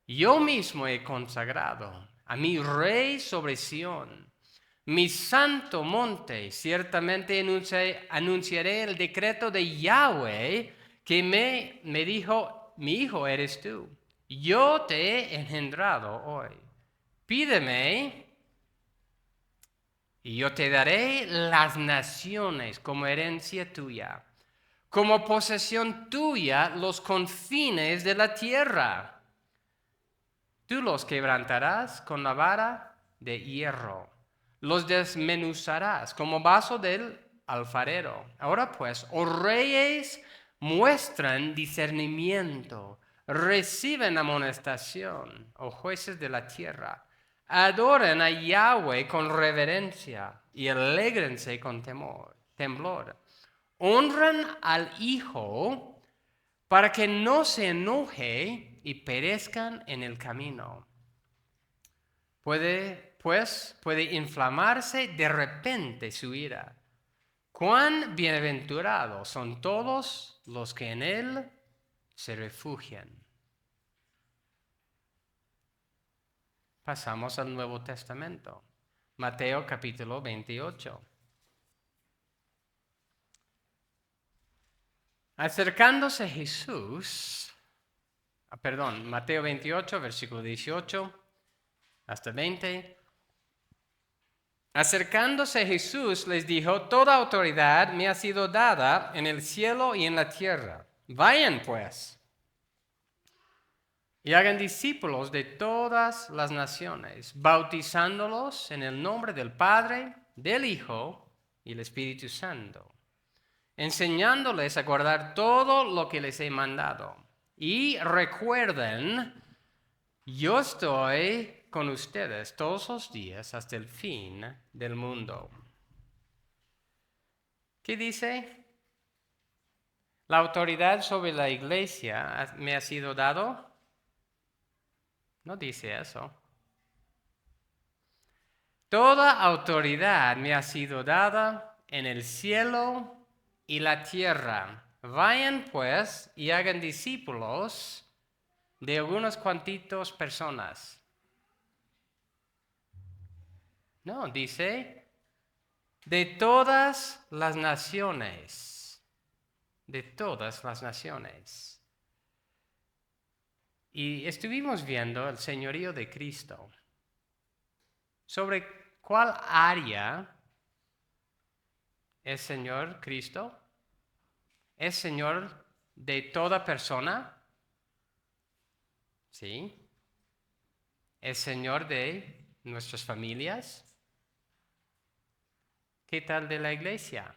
[SPEAKER 1] yo mismo he consagrado a mi rey sobre Sión, mi santo monte. Ciertamente anunciaré el decreto de Yahweh que me dijo, mi hijo eres tú. Yo te he engendrado hoy. Pídeme y yo te daré las naciones como herencia tuya, como posesión tuya los confines de la tierra. Tú los quebrantarás con la vara de hierro, los desmenuzarás como vaso del alfarero. Ahora pues, oh reyes, muestran discernimiento, reciben amonestación, oh jueces de la tierra. Adoren a Yahweh con reverencia y alégrense con temblor. Honran al Hijo para que no se enoje y perezcan en el camino. Puede inflamarse de repente su ira. Cuán bienaventurados son todos los que en Él se refugian. Pasamos al Nuevo Testamento. Mateo capítulo 28. Acercándose Jesús, Mateo 28, versículo 18 hasta 20. Acercándose Jesús les dijo, toda autoridad me ha sido dada en el cielo y en la tierra. Vayan pues y hagan discípulos de todas las naciones, bautizándolos en el nombre del Padre, del Hijo y del Espíritu Santo, enseñándoles a guardar todo lo que les he mandado. Y recuerden, yo estoy con ustedes todos los días hasta el fin del mundo. ¿Qué dice? La autoridad sobre la iglesia me ha sido dado. No dice eso. Toda autoridad me ha sido dada en el cielo y la tierra. Vayan pues y hagan discípulos de algunos cuantitos personas. No, dice, de todas las naciones. De todas las naciones. Y estuvimos viendo el señorío de Cristo. ¿Sobre cuál área es Señor Cristo? ¿Es Señor de toda persona? Sí. ¿Es Señor de nuestras familias? ¿Qué tal de la iglesia?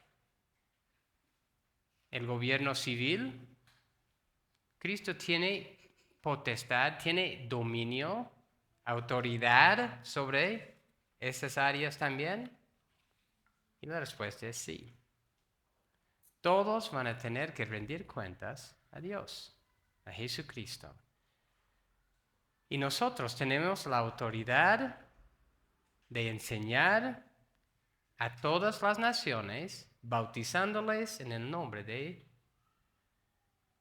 [SPEAKER 1] ¿El gobierno civil? Cristo tiene potestad, tiene dominio, autoridad sobre esas áreas también. Y la respuesta es sí. Todos van a tener que rendir cuentas a Dios, a Jesucristo. Y nosotros tenemos la autoridad de enseñar a todas las naciones, bautizándoles en el nombre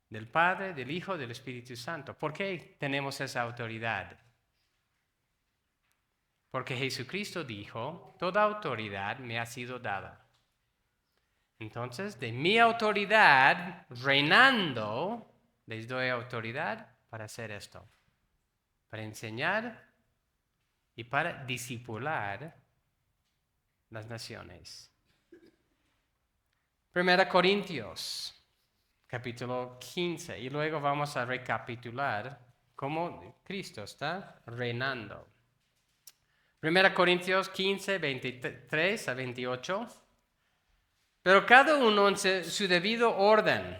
[SPEAKER 1] del Padre, del Hijo, del Espíritu Santo. ¿Por qué tenemos esa autoridad? Porque Jesucristo dijo, toda autoridad me ha sido dada. Entonces, de mi autoridad, reinando, les doy autoridad para hacer esto, para enseñar y para discipular las naciones. 1 Corintios, capítulo 15, y luego vamos a recapitular cómo Cristo está reinando. 1 Corintios 15, 23 a 28. Pero cada uno en su debido orden.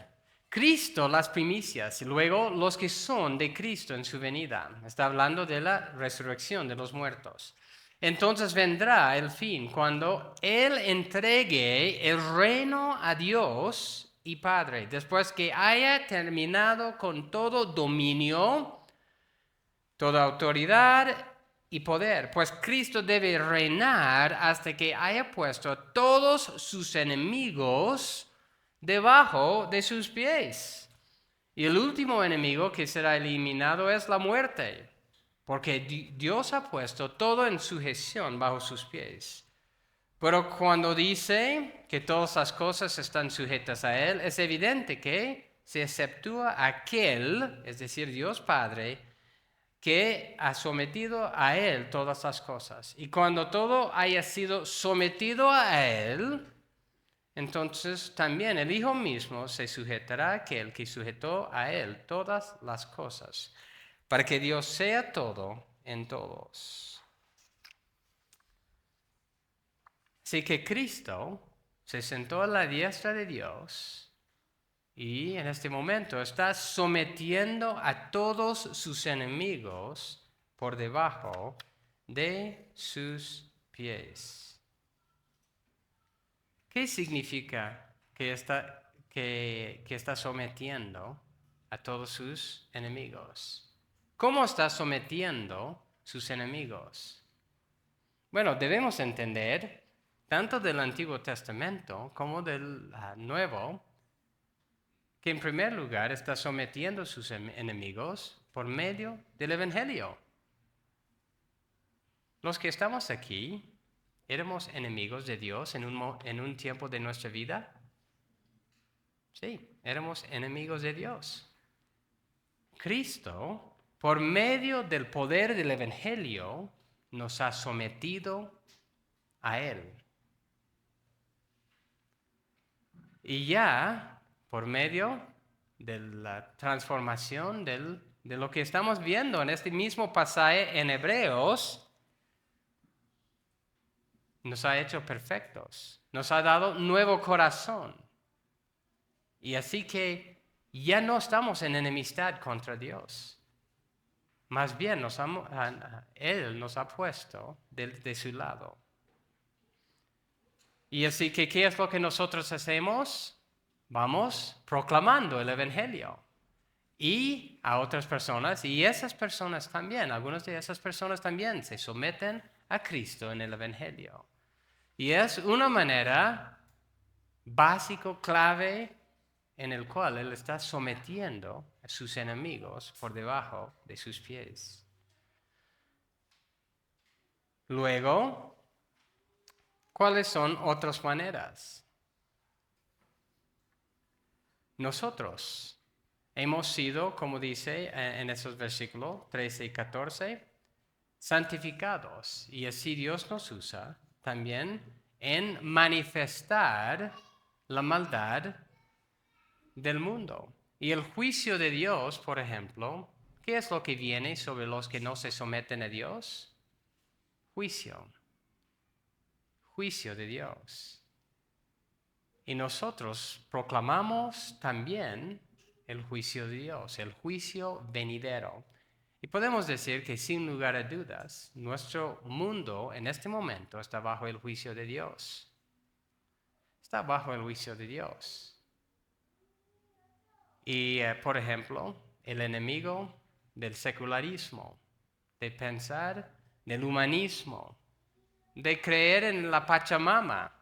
[SPEAKER 1] Cristo las primicias y luego los que son de Cristo en su venida. Está hablando de la resurrección de los muertos. Entonces vendrá el fin cuando Él entregue el reino a Dios y Padre. Después que haya terminado con todo dominio, toda autoridad y poder, pues Cristo debe reinar hasta que haya puesto a todos sus enemigos debajo de sus pies. Y el último enemigo que será eliminado es la muerte, porque Dios ha puesto todo en sujeción bajo sus pies. Pero cuando dice que todas las cosas están sujetas a Él, es evidente que se exceptúa aquel, es decir, Dios Padre, que ha sometido a Él todas las cosas. Y cuando todo haya sido sometido a Él, entonces también el Hijo mismo se sujetará a aquel que sujetó a Él todas las cosas, para que Dios sea todo en todos. Así que Cristo se sentó a la diestra de Dios y en este momento está sometiendo a todos sus enemigos por debajo de sus pies. ¿Qué significa que está sometiendo a todos sus enemigos? ¿Cómo está sometiendo sus enemigos? Bueno, debemos entender, tanto del Antiguo Testamento como del Nuevo, que en primer lugar está sometiendo a sus enemigos por medio del Evangelio. Los que estamos aquí, ¿éramos enemigos de Dios en un tiempo de nuestra vida? Sí, éramos enemigos de Dios. Cristo, por medio del poder del Evangelio, nos ha sometido a Él. Y ya, por medio de la transformación de lo que estamos viendo en este mismo pasaje en Hebreos, nos ha hecho perfectos, nos ha dado nuevo corazón. Y así que ya no estamos en enemistad contra Dios. Más bien Él nos ha puesto de su lado. Y así que, ¿qué es lo que nosotros hacemos? Vamos proclamando el Evangelio. Y a otras personas, y esas personas también, algunas de esas personas también se someten a Cristo en el Evangelio. Y es una manera básica, clave, en el cual Él está sometiendo a sus enemigos por debajo de sus pies. Luego, ¿cuáles son otras maneras? Nosotros hemos sido, como dice en esos versículos 13 y 14, santificados. Y así Dios nos usa también en manifestar la maldad del mundo. Y el juicio de Dios, por ejemplo, ¿qué es lo que viene sobre los que no se someten a Dios? Juicio. Juicio de Dios. Y nosotros proclamamos también el juicio de Dios, el juicio venidero. Y podemos decir que sin lugar a dudas, nuestro mundo en este momento está bajo el juicio de Dios. Está bajo el juicio de Dios. Y, por ejemplo, el enemigo del secularismo, de pensar, del humanismo, de creer en la Pachamama.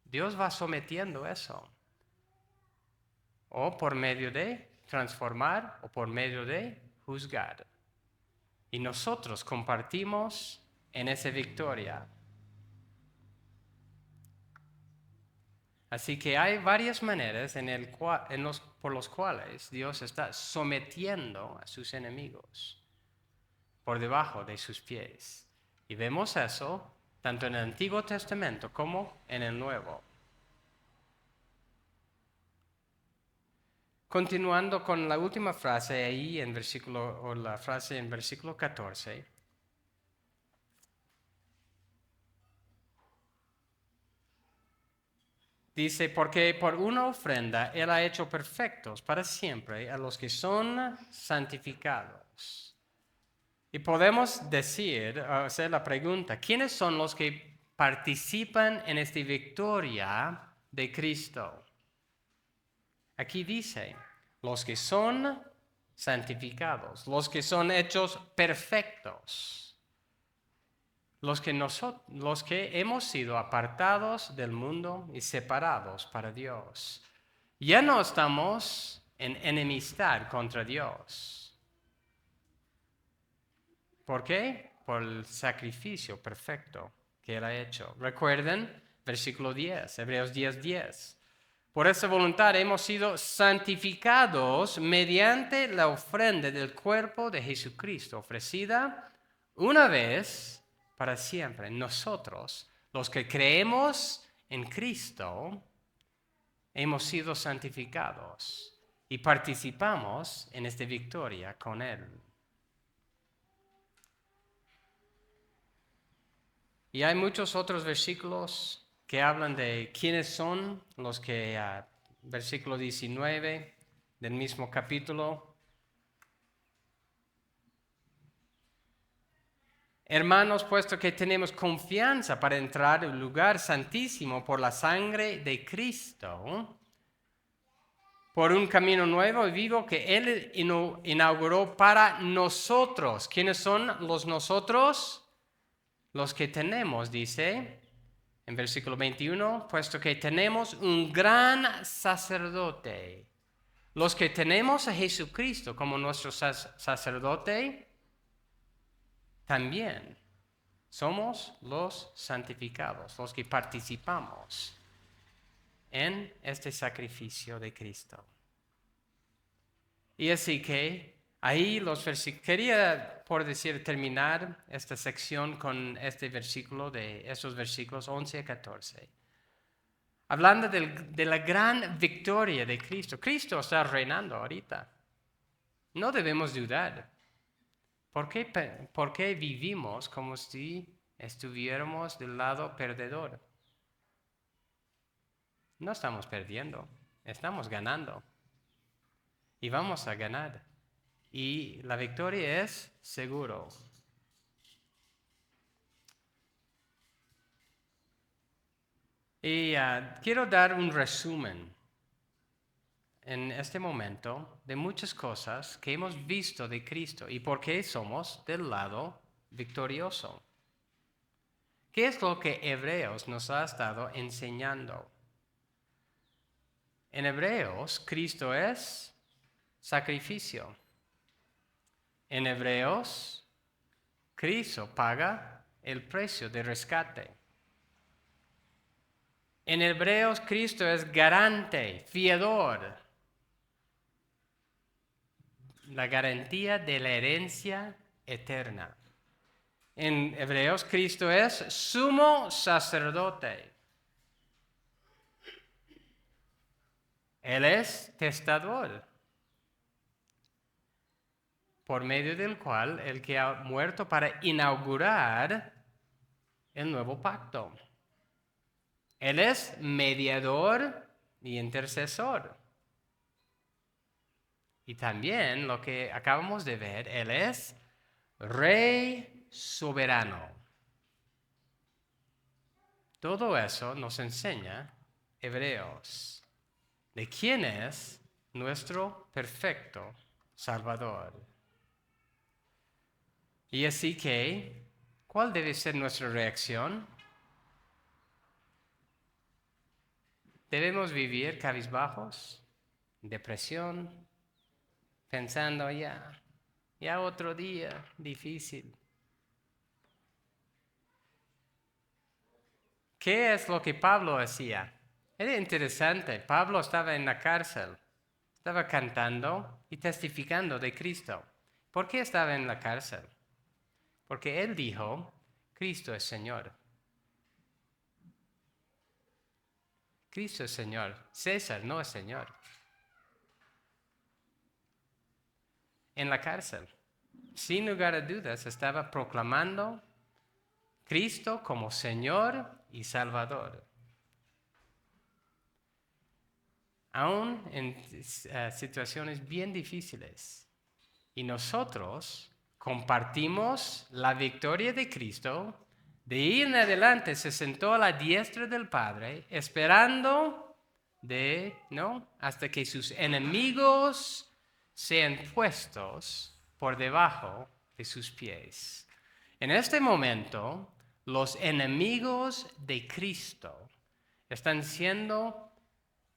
[SPEAKER 1] Dios va sometiendo eso. O por medio de transformar o por medio de juzgar. Y nosotros compartimos en esa victoria. Así que hay varias maneras por las cuales Dios está sometiendo a sus enemigos por debajo de sus pies. Y vemos eso tanto en el Antiguo Testamento como en el Nuevo. Continuando con la última frase ahí la frase en versículo 14. Dice, porque por una ofrenda Él ha hecho perfectos para siempre a los que son santificados. Y podemos hacer la pregunta, ¿quiénes son los que participan en esta victoria de Cristo? Aquí dice, los que son santificados, los que son hechos perfectos. Los que hemos sido apartados del mundo y separados para Dios. Ya no estamos en enemistad contra Dios. ¿Por qué? Por el sacrificio perfecto que Él ha hecho. Recuerden, versículo 10, Hebreos 10:10. Por esa voluntad hemos sido santificados mediante la ofrenda del cuerpo de Jesucristo, ofrecida una vez para siempre. Nosotros, los que creemos en Cristo, hemos sido santificados y participamos en esta victoria con Él. Y hay muchos otros versículos que hablan de quiénes son los que, versículo 19 del mismo capítulo. Hermanos, puesto que tenemos confianza para entrar al lugar santísimo por la sangre de Cristo, por un camino nuevo y vivo que Él inauguró para nosotros. ¿Quiénes son los nosotros? Los que tenemos, dice en versículo 21, puesto que tenemos un gran sacerdote. Los que tenemos a Jesucristo como nuestro sacerdote, también somos los santificados, los que participamos en este sacrificio de Cristo. Y así que ahí quería, por decir, terminar esta sección con este versículo esos versículos 11 a 14. Hablando de la gran victoria de Cristo. Cristo está reinando ahorita. No debemos dudar. ¿Por qué vivimos como si estuviéramos del lado perdedor? No estamos perdiendo, estamos ganando. Y vamos a ganar. Y la victoria es seguro. Y quiero dar un resumen en este momento de muchas cosas que hemos visto de Cristo y por qué somos del lado victorioso. ¿Qué es lo que Hebreos nos ha estado enseñando? En Hebreos, Cristo es sacrificio. En Hebreos, Cristo paga el precio de rescate. En Hebreos, Cristo es garante, fiador. La garantía de la herencia eterna. En Hebreos, Cristo es sumo sacerdote. Él es testador, por medio del cual el que ha muerto para inaugurar el nuevo pacto. Él es mediador y intercesor. Y también lo que acabamos de ver, Él es Rey soberano. Todo eso nos enseña Hebreos de quién es nuestro perfecto Salvador. Y así que, ¿cuál debe ser nuestra reacción? ¿Debemos vivir cabizbajos, depresión, pensando ya otro día difícil? ¿Qué es lo que Pablo hacía? Era interesante. Pablo estaba en la cárcel, estaba cantando y testificando de Cristo. ¿Por qué estaba en la cárcel? Porque él dijo, Cristo es Señor. Cristo es Señor. César no es Señor. En la cárcel, sin lugar a dudas, estaba proclamando Cristo como Señor y Salvador. Aún en situaciones bien difíciles. Y nosotros compartimos la victoria de Cristo. De ahí en adelante se sentó a la diestra del Padre, esperando hasta que sus enemigos sean puestos por debajo de sus pies. En este momento, los enemigos de Cristo están siendo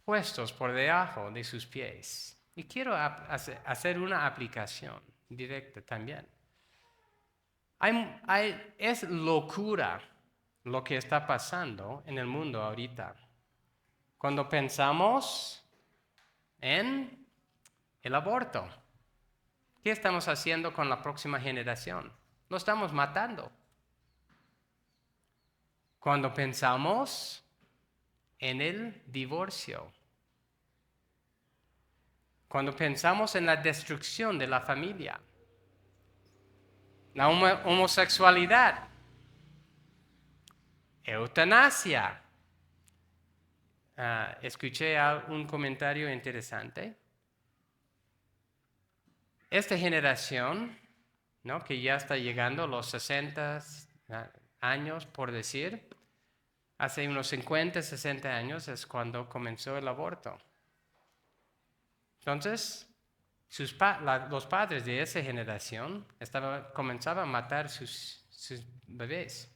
[SPEAKER 1] puestos por debajo de sus pies. Y quiero hacer una aplicación directa también. Es locura lo que está pasando en el mundo ahorita. Cuando pensamos en el aborto, ¿qué estamos haciendo con la próxima generación? Lo estamos matando. Cuando pensamos en el divorcio, cuando pensamos en la destrucción de la familia, la homosexualidad, eutanasia. Escuché un comentario interesante. Esta generación, que ya está llegando a los 60 años, por decir, hace unos 50, 60 años es cuando comenzó el aborto. Entonces, los padres de esa generación comenzaban a matar sus bebés.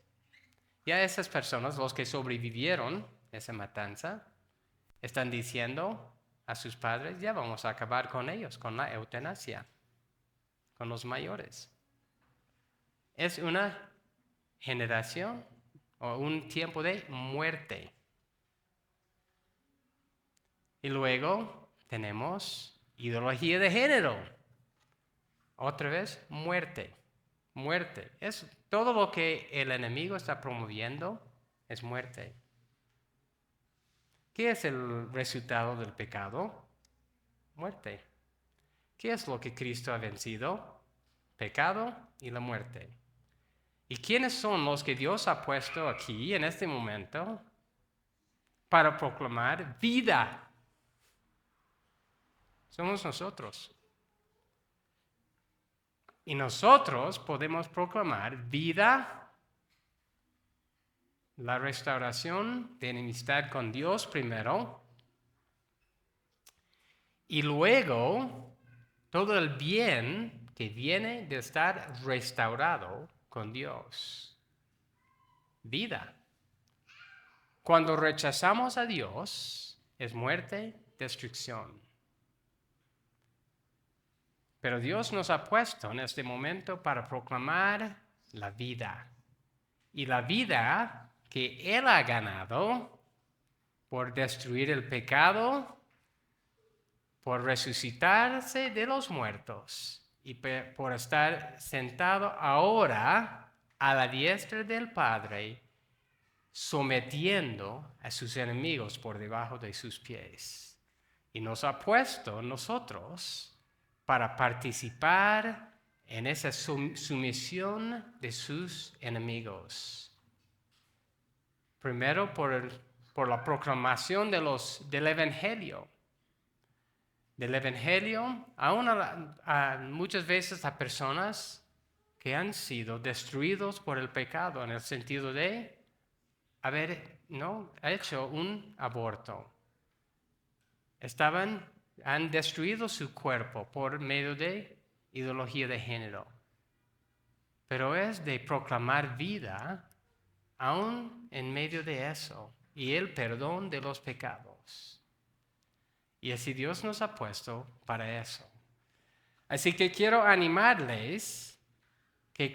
[SPEAKER 1] Ya esas personas, los que sobrevivieron a esa matanza, están diciendo a sus padres, ya vamos a acabar con ellos, con la eutanasia, con los mayores. Es una generación o un tiempo de muerte. Y luego tenemos ideología de género. Otra vez, muerte. Muerte. Es todo lo que el enemigo está promoviendo es muerte. ¿Qué es el resultado del pecado? Muerte. ¿Qué es lo que Cristo ha vencido? Pecado y la muerte. ¿Y quiénes son los que Dios ha puesto aquí en este momento para proclamar vida? Somos nosotros. Y nosotros podemos proclamar vida, la restauración de enemistad con Dios primero, y luego todo el bien que viene de estar restaurado con Dios. Vida. Cuando rechazamos a Dios, es muerte, destrucción. Pero Dios nos ha puesto en este momento para proclamar la vida. Y la vida que Él ha ganado por destruir el pecado, por resucitarse de los muertos y por estar sentado ahora a la diestra del Padre, sometiendo a sus enemigos por debajo de sus pies. Y nos ha puesto nosotros para participar en esa sumisión de sus enemigos. Primero por la proclamación del Evangelio. Del Evangelio, aún muchas veces a personas que han sido destruidos por el pecado, en el sentido de haber hecho un aborto. Han destruido su cuerpo por medio de ideología de género. Pero es de proclamar vida aún en medio de eso y el perdón de los pecados. Y así Dios nos ha puesto para eso. Así que quiero animarles que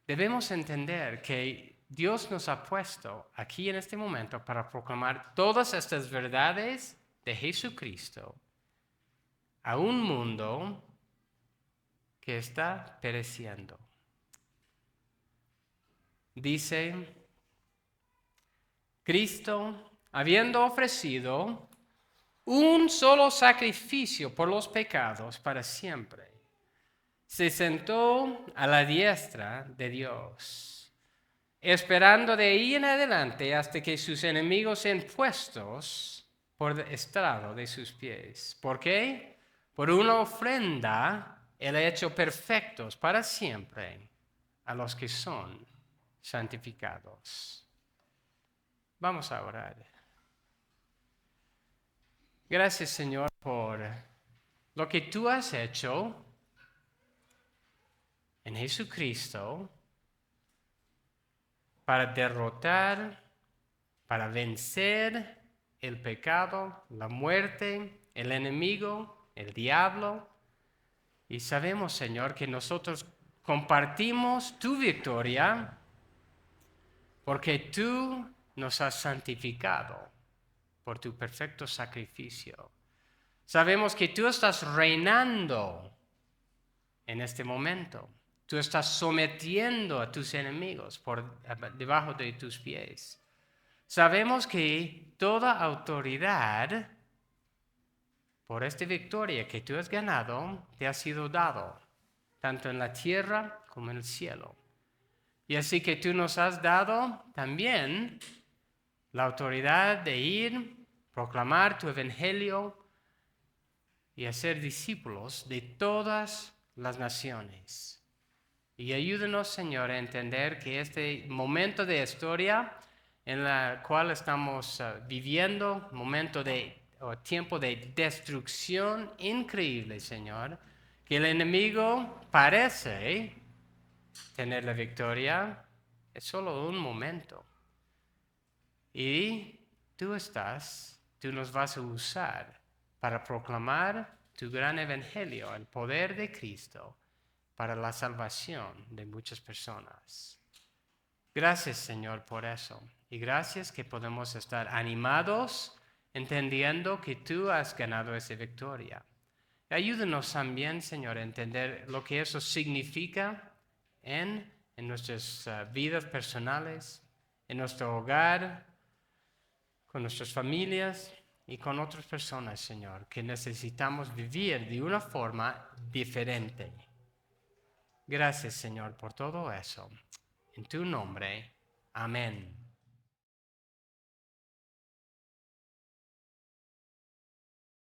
[SPEAKER 1] debemos entender que Dios nos ha puesto aquí en este momento para proclamar todas estas verdades de Jesucristo a un mundo que está pereciendo. Dice, Cristo, habiendo ofrecido un solo sacrificio por los pecados para siempre, se sentó a la diestra de Dios, esperando de ahí en adelante hasta que sus enemigos sean puestos por estrado de sus pies. ¿Por qué? Por una ofrenda Él ha hecho perfectos para siempre a los que son santificados. Vamos a orar. Gracias, Señor, por lo que tú has hecho en Jesucristo para derrotar, para vencer el pecado, la muerte, el enemigo, el diablo. Y sabemos, Señor, que nosotros compartimos tu victoria porque tú nos has santificado por tu perfecto sacrificio. Sabemos que tú estás reinando en este momento. Tú estás sometiendo a tus enemigos por debajo de tus pies. Sabemos que toda autoridad por esta victoria que tú has ganado te ha sido dado, tanto en la tierra como en el cielo. Y así que tú nos has dado también la autoridad de ir, proclamar tu evangelio y hacer discípulos de todas las naciones. Y ayúdanos, Señor, a entender que este momento de historia en la cual estamos viviendo, tiempo de destrucción increíble, Señor, que el enemigo parece tener la victoria, es solo un momento. Y tú nos vas a usar para proclamar tu gran evangelio, el poder de Cristo para la salvación de muchas personas. Gracias, Señor, por eso. Y gracias que podemos estar animados, entendiendo que tú has ganado esa victoria. Y ayúdanos también, Señor, a entender lo que eso significa en nuestras vidas personales, en nuestro hogar, con nuestras familias y con otras personas, Señor, que necesitamos vivir de una forma diferente. Gracias, Señor, por todo eso. En tu nombre, amén.